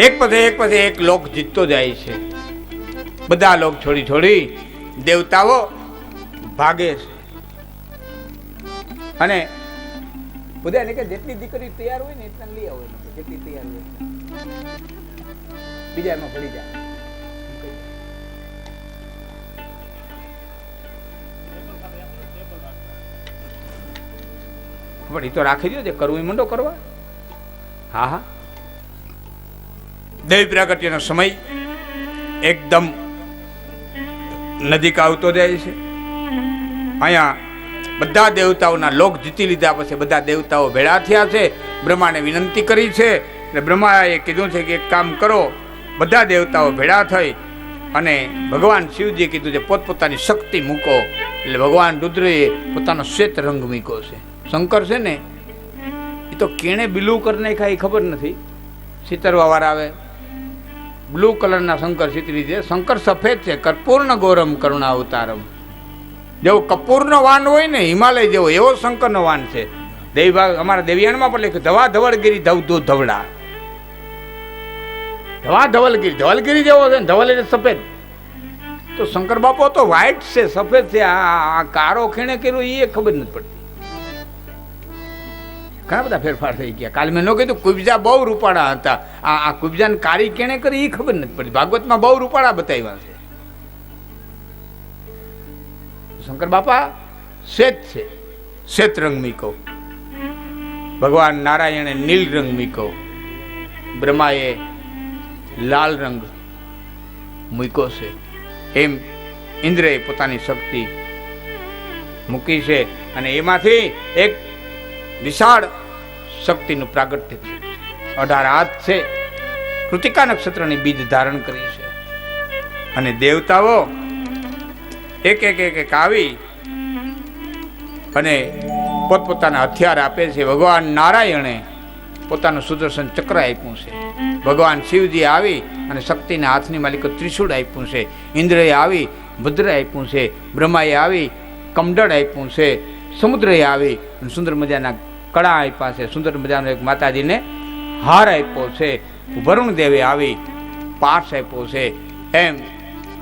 એક પછી એક લોક જીતતો જાય છે. બધા લોક છોડી છોડી દેવતાઓ ભાગે છે. અને બધા એને કે જેટલી દીકરી તૈયાર હોય ને એટલા લઈ આવો, જેટલી તૈયાર હોય બીજા એમાં પડી જાય. પણ એ તો રાખી દો, જે કરવું એ મંડો કરવા. હા હા, દેવ પ્રાગટ્યનો સમય એકદમ નજીક આવતો જાય છે. અહીંયા બધા દેવતાઓના લોક જીતી લીધા પછી બધા દેવતાઓ ભેળા થયા છે. બ્રહ્માને વિનંતી કરી છે એટલે બ્રહ્માએ કીધું છે કે એક કામ કરો. બધા દેવતાઓ ભેળા થઈ અને ભગવાન શિવજીએ કીધું છે પોતપોતાની શક્તિ મૂકો. એટલે ભગવાન રુદ્રએ પોતાનો શ્વેત રંગ મૂક્યો છે. શંકર છે ને એ તો કેણે બ્લુ કરી નાખ્યા એ ખબર નથી. સિતરવા વાળા આવે બ્લુ કલરના શંકર ચિત્રી છે. શંકર સફેદ છે. કર્પૂર્ણ ગૌરમ કરુણા અવતારમ. જેવો કપૂરનો વાન હોય ને હિમાલય જેવો, એવો શંકરનો વાન છે. દેવી ભાગ અમારા દેવિયાણમાં પણ લખ્યું ધવા ધવળગીરી ધવ દો ધવડા. ધવા ધવલગીરી, ધવલગીરી જેવો છે ને, ધવલ એટલે સફેદ. તો શંકર બાપો તો વ્હાઈટ છે, સફેદ છે. આ કારો ખીણે કર્યો એ ખબર નથી પડતી. ઘણા બધા ફેરફાર થઈ ગયા. કાલે મેં ન કીધું કુબજા બહુ રૂપાળા હતા. આ કુબજાને કારી કેણે કરી એ ખબર નથી પડતી. ભાગવતમાં બહુ રૂપાળા બતાવ્યા છે. શંકર બાપા શ્વેત છે, શ્વેત રંગ મીકો. ભગવાન નારાયણે નીલ રંગ મીકો. બ્રહ્માએ લાલ રંગ મૂક્યો છે. એમ ઇન્દ્રએ પોતાની શક્તિ મૂકી છે અને એમાંથી એક વિશાળ શક્તિનું પ્રાગટ્ય છે. 18 હાથ છે. કૃતિકા નક્ષત્રની બીજ ધારણ કરી છે અને દેવતાઓ એક આવી અને પોતપોતાના હથિયાર આપે છે. ભગવાન નારાયણે પોતાનું સુદર્શન ચક્ર આપ્યું છે. ભગવાન શિવજી આવી અને શક્તિના હાથની માલિકો ત્રિશૂળ આપ્યું છે. ઇન્દ્રએ આવી ભદ્ર આપ્યું છે. બ્રહ્માએ આવી કમંડળ આપ્યું છે. સમુદ્રએ આવી અને સુંદર મજાના કળા આપ્યા છે. સુંદર મજાનો એક માતાજીને હાર આપ્યો છે. વરુણ દેવે આવી પાસ આપ્યો છે. એમ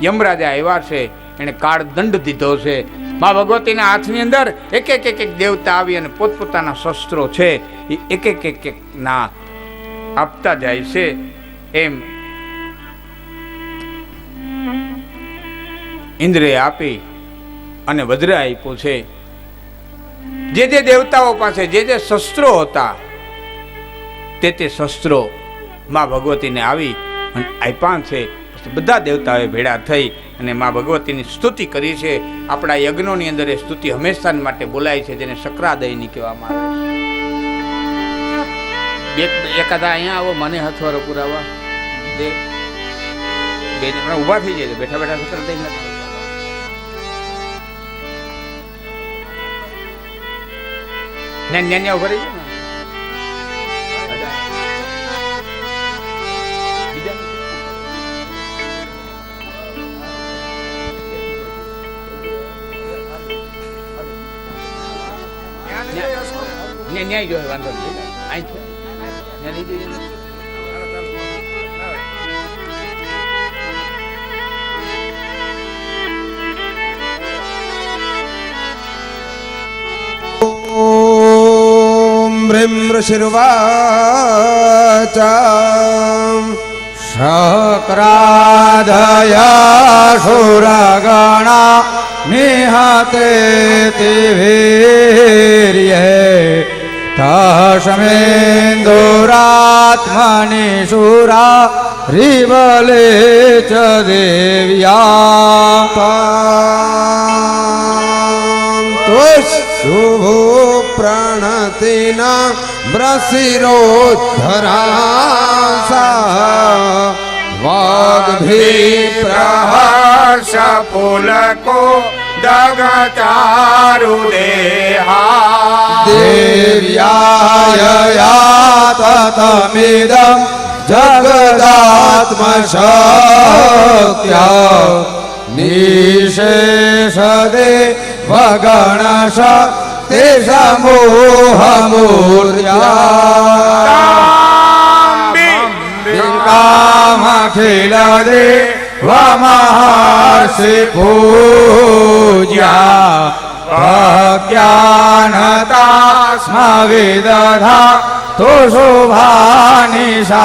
યમરાજા આવ્યા છે, એણે કાળ દંડ દીધો છે. મા ભગવતીના હાથની અંદર એક દેવતા આવી અને પોતપોતાના શસ્ત્રો છે એ એક ના આપતા જાય છે. એમ ઇન્દ્રએ આપી અને વજ્ર આપ્યો છે. જે દેવતાઓ પાસે જે શસ્ત્રો હતા તે શસ્ત્રો મા ભગવતીને આવી અને આપ્યા છે. બધા દેવતાઓએ ભેળા થઈ અને મા ભગવતીની સ્તુતિ કરી છે. આપણા યજ્ઞોની અંદર એ સ્તુતિ હંમેશા માટે બોલાય છે, જેને શક્રાદયની કહેવામાં આવે છે. એકાદા અહીંયા આવો, મને હથવારો પુરાવા દે. બે ઊભા થઈ જાય, બેઠા બેઠા શક્રાદય નથી. ન્યા ઉભા રહી જાય ને. ન્યાય જોઈએ, વાંધો નહીં. અહીં છે ન્યા લઈ જઈએ. ॐ ह्रीं ऋषिर्वाचां शक्रादयासुरगणा निहते तिवीर्ये तस्मेन्दुरात्मनि शूरा रिबले च देव्या शुभो प्रणतिना ब्रसिरोद्धरासा प्रहर्ष पुलको दगचारु देहा देव्याया ततमिदं जगदात्मशक्त्या निशेषदे वगणश ते समूहमूर्त्यामखिलदे वमहर्षि पूज्या भक्त्यानता स्म विदधा तो शुभानिशाना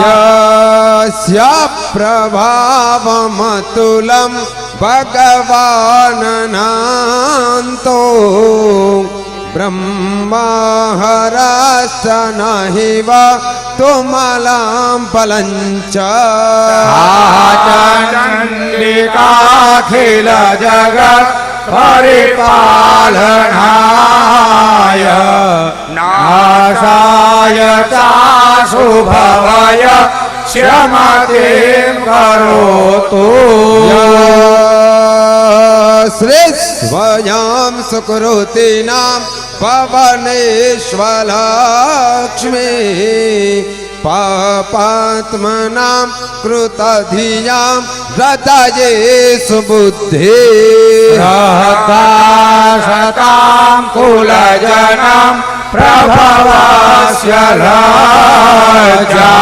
यस्य प्रभावमतुलं भगवाननान्तो ब्रह्महरश्च नहि वा तुमलां फलञ्च चण्डिकाखिल जगत् परिपालनाय नाशाय चाशुभवय क्षमतिं करोतु श्रीस्वयं सुकृतिनां पवनेष्वलक्ष्मी पापात्मनां कृतधियां हृदये सुबुद्धे सहतां कुलजनं प्रभवस्य लज्जा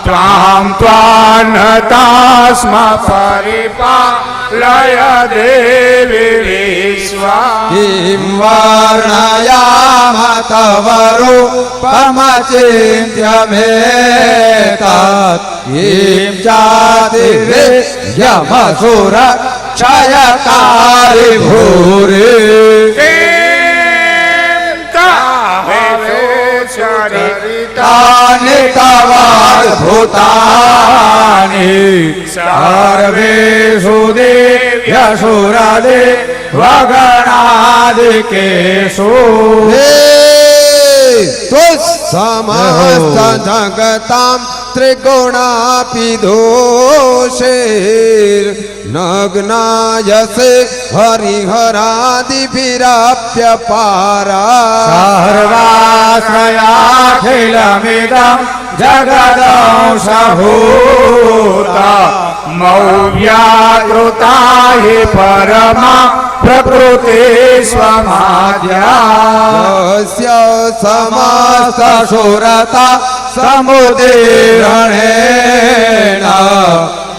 त्वां त्वान्नतास्म परिपालय देवी विश्वा किं वर्णयाम तव रूपमचिन्त्यमेतत् किं जातिर्यमसुर क्षयकारि भूरि तानि तवाद्भुतानि सर्वेषु देव्यसुरदे वगणादिकेषु समस्त जगतां त्रिगुणापि दोषैर्नग्नायसे हरिहरादिभिराप्यपारा सर्वाश्रयाखिलमिदं जगदंशभूता मौव्याकृता हि परमा प्रकृति स्वमाद्या यस्य समस्तशूरता समुदीरणेन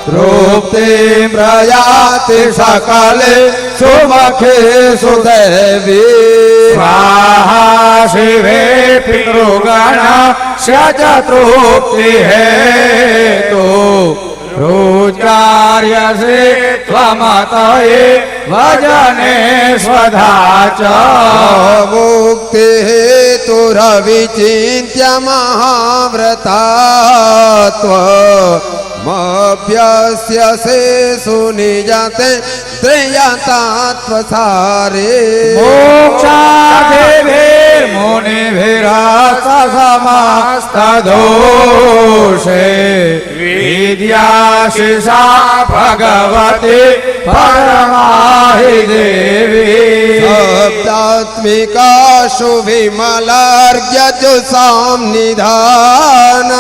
तृप्तिं प्रयाति सकले सुमुखे सुदेवी स्वाहा शिवे पितृगणस्य च तृप्तिहेतु रोचार्यसे त्वमतये भजने स्वधा च मुक्तिहेतुरविचिन्त्य महाव्रता त्वमभ्यस्यसे सुनिजते त्रियतात्वसारे मोक्षादिभिर्मुनिभिरास्तसमस्तदोषे विद्याशिषा भगवती परमाहि देवी शब्दात्मिकाशु विमलार्घ्यजुषां निधान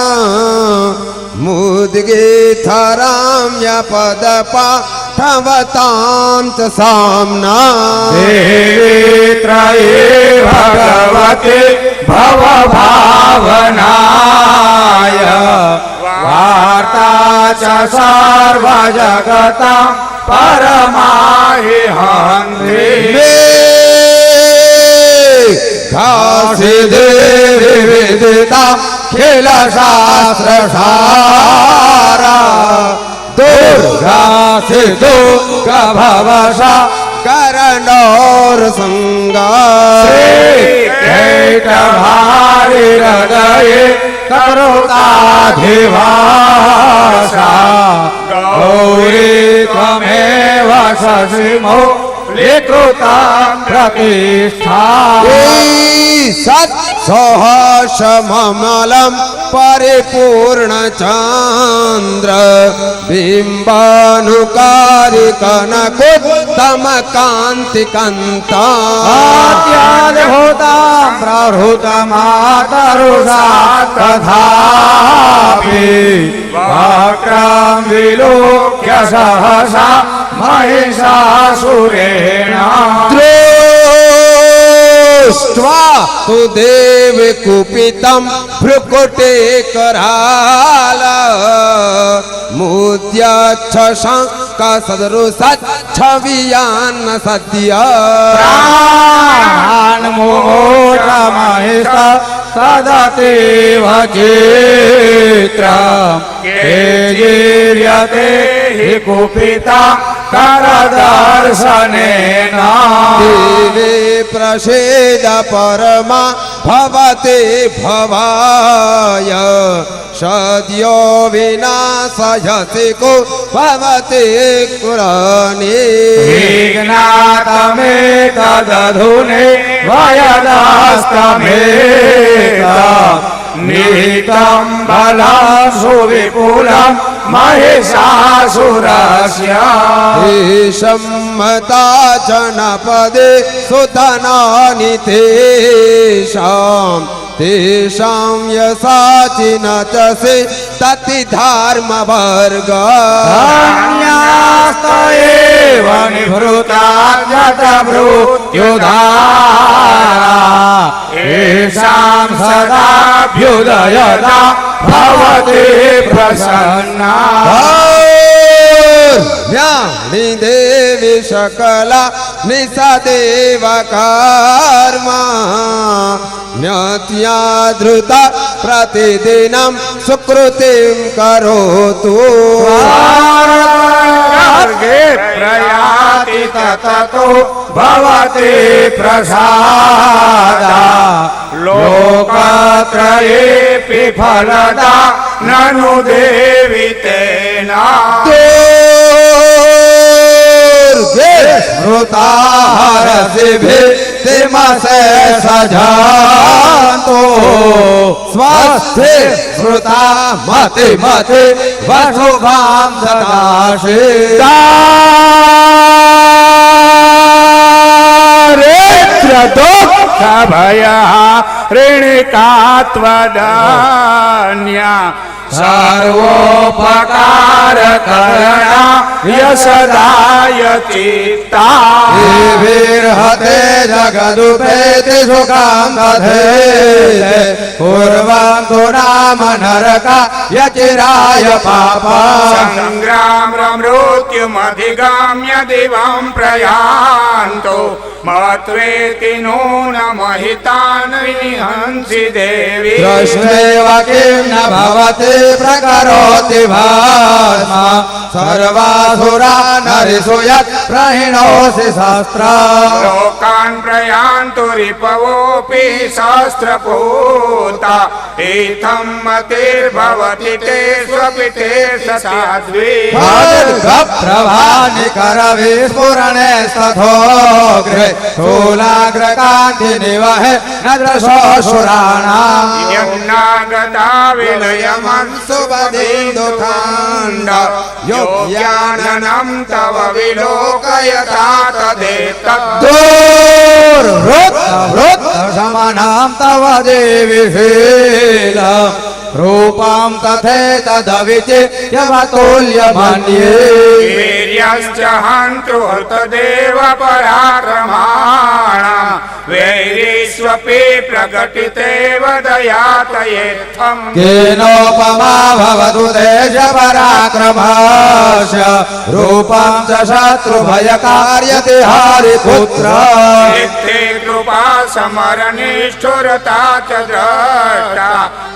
मुद्गीतराम्यपदपाठवतां च साम्ना देवी त्रये भगवती भवभावनाय वार्ता च सर्वजगतां परमाहि हन्त्रि घासि देवी विदिता खिलशास्त्रसारा दुर्गासि दुर्गभवशा करणोरसङ्गा भारि हृदये करुताधिवासा गौरी त्वमेव शशिमो विकृता प्रतिष्ठा सत्सहसममलं परिपूर्णचन्द्र बिम्बानुकारिकनकोत्तमकान्तिकन्ता अत्याद्भुतां प्रहृतमातरुषा तथापि वक्रां विलोक्य सहसा महिषासुरेण दृष्ट्वा तु देवि कुपितं भ्रुकुटे कराल मुद्यच्छशङ्कसदृशच्छवियान्न सद्य प्राणमोहमहिष सदतेव चित्रं केजीर्यते हि कुपिता करदर्शनेन देवे प्रसेद परमा भवते भवाय सद्यो विनाशयसि को भवते कुराने विज्ञातमेतदधुने वयदास्तमेत निहितं बलं सुविपुलं महिषासुरस्य सम्मता जनपदे सुधनानि तेषां तेषां यसाचि न च से तति धर्मवर्ग धन्यास्त एव निभृता जतमृत्युधारा येषां सदाभ्युदयता भवति प्रसन्ना ज्ञानी देवी सकला निसदेव कर्मा ज्ञात्या धृता प्रतिदिनं सुकृतिं करोतु मार्गे प्रयाति ततो भवति प्रसादा लोकत्रयेऽपि फलदा ननु देवि तेना मृताहरसिभिर्तिमसे सजातो स्वस्थे श्रुता मति मति वशुभां ददाशे दुःखभया ऋणिकात्वदान्या सर्वोपकारकरणा यशदायचित्ता विर्हते जगदुपेति सुखां दधे कुर्वन्तु नाम नरका यचिराय पापा संग्राम मृत्युमधिगाम्य दिवं प्रयान्तो मत्वेति नून महितान् विनिहंसि देवी दृष्ट्वेव किं न भवति प्रकरोति भास्मा सर्वासुरा नरिषु यत् प्रहिणोऽसि शस्त्रा लोकान् प्रयान्तु रिपवोऽपि सहस्रपूता इत्थं मतिर्भवति ते स्वपिते सताद्वि प्रभानिकरविस्फुरणे स्तथोग्रे शूलाग्रकान्ति निवहे न दृशोऽसुराणाम् यन्नागता विलयमंसुपदीन्दुकाण्ड योग्याननं तव विलोकयता तदेतद्दूर्वृत्तशमनं तव देवि शीलम् रूपं तथेतदविचित्यवतुल्यमन्ये वीर्यश्च हन्तृहृतदेव पराक्रमाणा वैरीष्वपि प्रकटितेव दयातयेत्थम् केनोपमा भवतु देशपराक्रमस्य रूपं च शत्रुभयकार्यति हरिपुत्र नित्ये कृपा समरनिष्ठुरता च द्रष्टा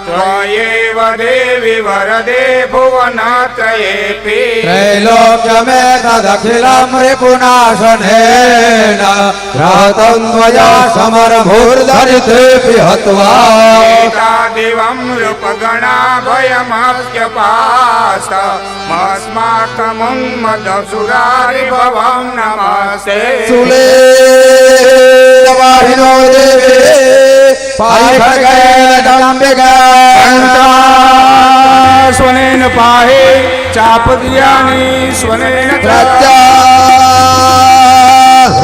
त्वयेव देवि वरदे भुवनत्रयेऽपि त्रैलोक्यमेतदखिलं रिपुनाशनेन घातं त्वया समरभूर्धरितेऽपि हत्वा दिवं नृपगणा भयमप्यपास मस्माकमुन्मदसुरारिभवं नमस्ते सुलेवाहिनो देवे स्वनेन पाहि चापदियानि स्वनेन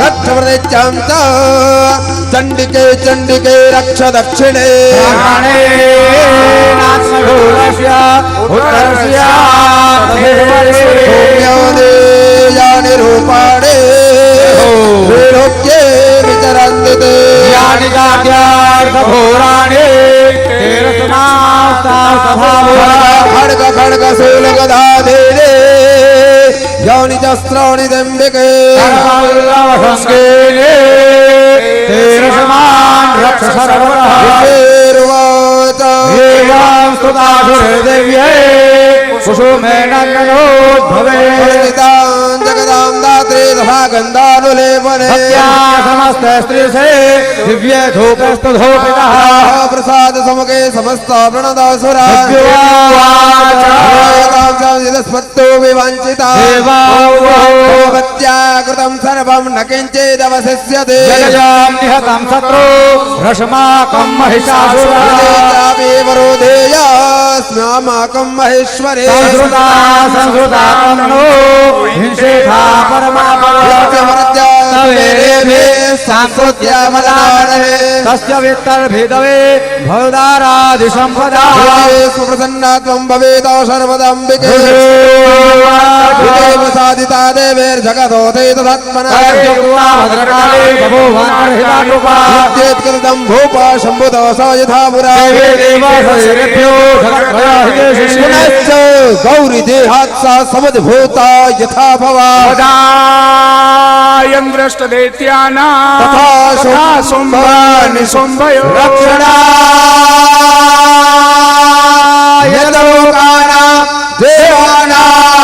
रक्षप्रतिज्ञां च चण्डिके चण्डिके रक्ष दक्षिणे यानि रूपाणि विलोक्ये विचरन्ति ते यानि गाढ्यार्थघोराणि खड्ग खड्ग शूल गदा धीरे यानि शस्त्राणि दम्भिके तेन समान रक्ष सर्वतः एवं स्तुतासुरदेव्यै कुसुमेन गणोद्भवे जगदां दात्रे तथा गन्धानुलेपने सत्यासम समस्त स्त्री से दिव्य धूप स्तुधूपितः प्रसाद समके समस्त प्रणदासुरा स्मत्तो विवाञ्छिता भगवत्या कृतं सर्वं न किञ्चिदवशिष्यते जगजां निहतं शत्रु रश्माकं महिषासुरा वरोधेयस्माकं महेश्वरे संस्कृता संस्कृता तन्नो हिंसेथा तस्य वित्तर्भिदवे भवदारादिसम्पदा प्रसन्ना त्वं भवेत् सर्वदम्बिके प्रसादिता देवैर्जगदोते तदात्मनः कृतं भूप शम्भुदोष यथा पुरा पुनश्च गौरी देहात् सा समुद्भूता यथा भवा तथा शुम्भानि शुम्भयो रक्षणाय लोकानां देवानामुपकारे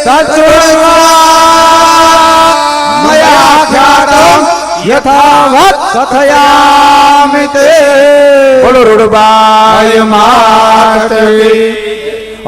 तच्छृण्वा मया ख्यातं यथावत् कथयामि ते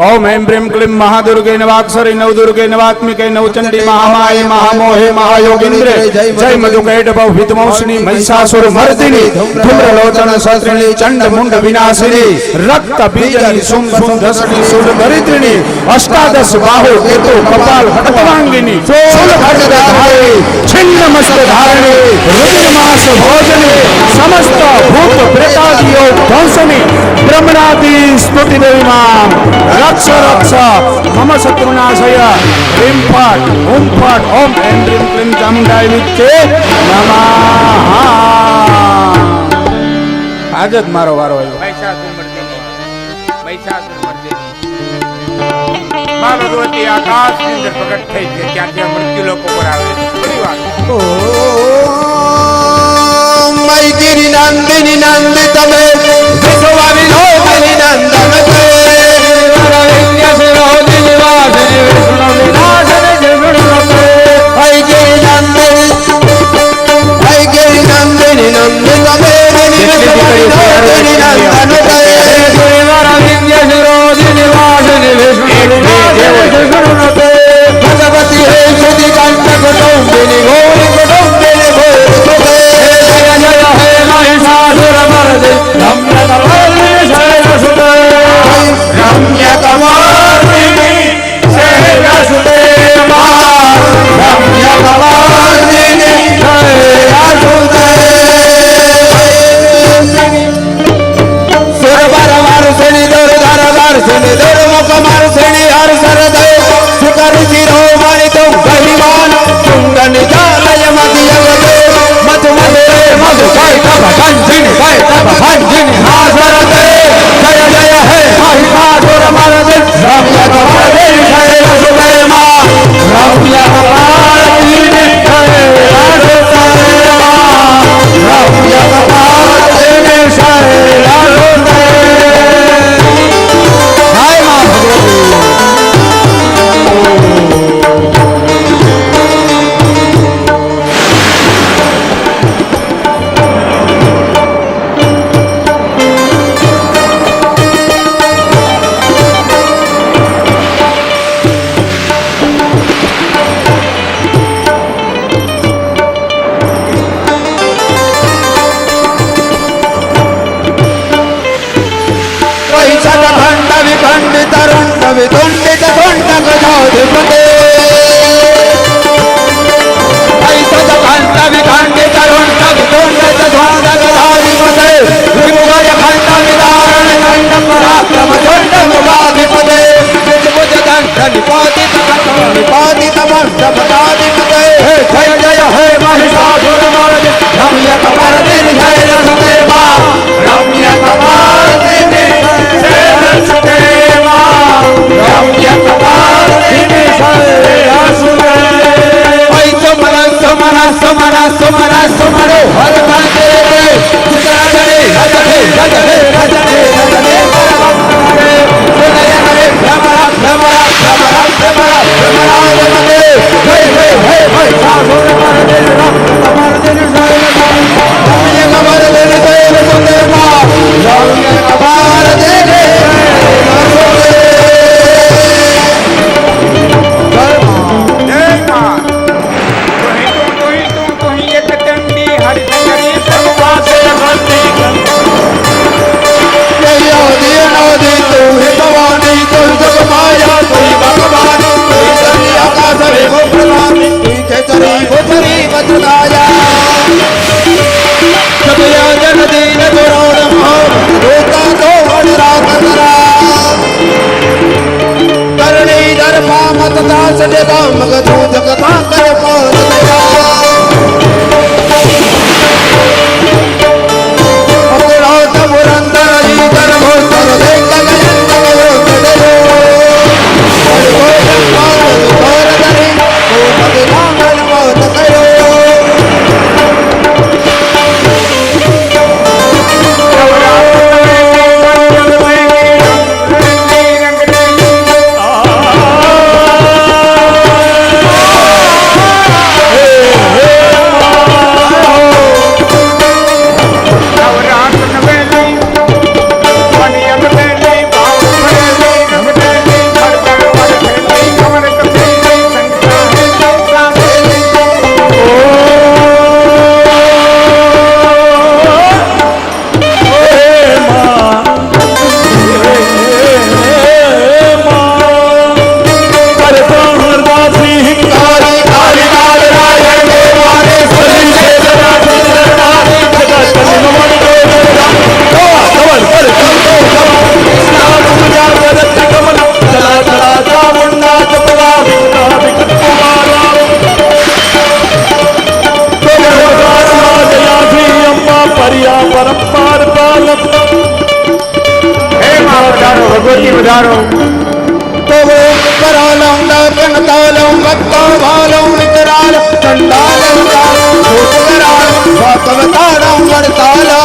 ओम ऐं ब्रीं क्लीं महादुर्गे नवाक्षरी नवदुर्गे नवात्मिके नवचंडी महामाये महामोहे महायोगिन्द्रे जय मधुकैटभौ हितमौषिणी महिषासुर मर्दिनी धूम्रलोचन सहस्रिणी चंड मुंड विनाशिनी रक्त बीजनी सुम सुम धसनी सुर दरिद्रिणी अष्टादश बाहु केतु कपाल खट्वांगिनी शूल खड्गधारिणी छिन्न मस्त धारिणी रुद्रमास भोजनी समस्त भूत प्रेतादियो ध्वंसनी ब्रह्मणादि स्तुति देवी मां रक्ष रक्ष मम शत्रुनाशय ह्रीं फट् ओम ऐं ह्रीं क्लीं चामुण्डाय विद्ये नमः आज ज मारो वारो આવ્યો માં ભગવતી આકાશની અંદર પ્રગટ થઈ છે ત્યાંથી આ મૃત્યુ લોકો પર આવે છે બધી વાત ओम मई गिरि नंदिनी नंदितमे विश्वविनोदिनी नंदनते मई गिरि नंदिनी नंदितमे विश्वविनोदिनी नंदनते भगवती हे श्रुति कंठ कुटुंबिनी गौरी कुटुंबिनी वितुंडित तुंडक जाधिपते ऐसा खंड विखंडित तुंडक तुंडित तुंडक जाधिपते विमुख खंड विदारण खंड पराक्रम तुंडक जाधिपते विमुख दंड निपातित निपातित मंडपताधिपते जय जय हे महिषासुर मर्दिनी रम्य कमर्दिनी जय रसदेवा रम्य कमर्दिनी जय रसदेवा रम्य कमर्दिनी जय रसदेवा सुमरा सुमरा सुमरा सुमरा सुमरो हर भागे रजने रजने रजने रजने रजने भ्रमरा भ्रमरा भ्रमरा भ्रमरा भ्रमरा भ्रमरा जय जय भगवती पधारो। तो वो करालम लपन तालम भक्तो भालम विकराल चंडालम तालम भूतकराल भक्तवतारम वरताला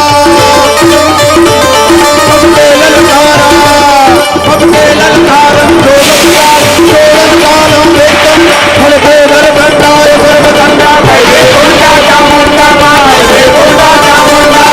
भक्ते ललकारा तालम वेतम फलके वरभंडाय सर्वगंगा भैले उल्टा चामुंडा भैले उल्टा चामुंडा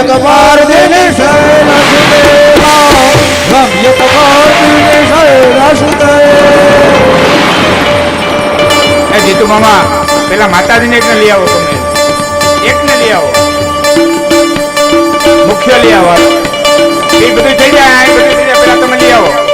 કપાર દેને શરણ સુદેવા રમ્ય કપાર દેને શરણ સુદેવા એ જીતુ મામા પેલા માતાજીને એકને લઈ આવો તમે એકને લઈ આવો મુખ્ય લઈ આવો એ બધું થઈ જાય પેલા તમે લઈ આવો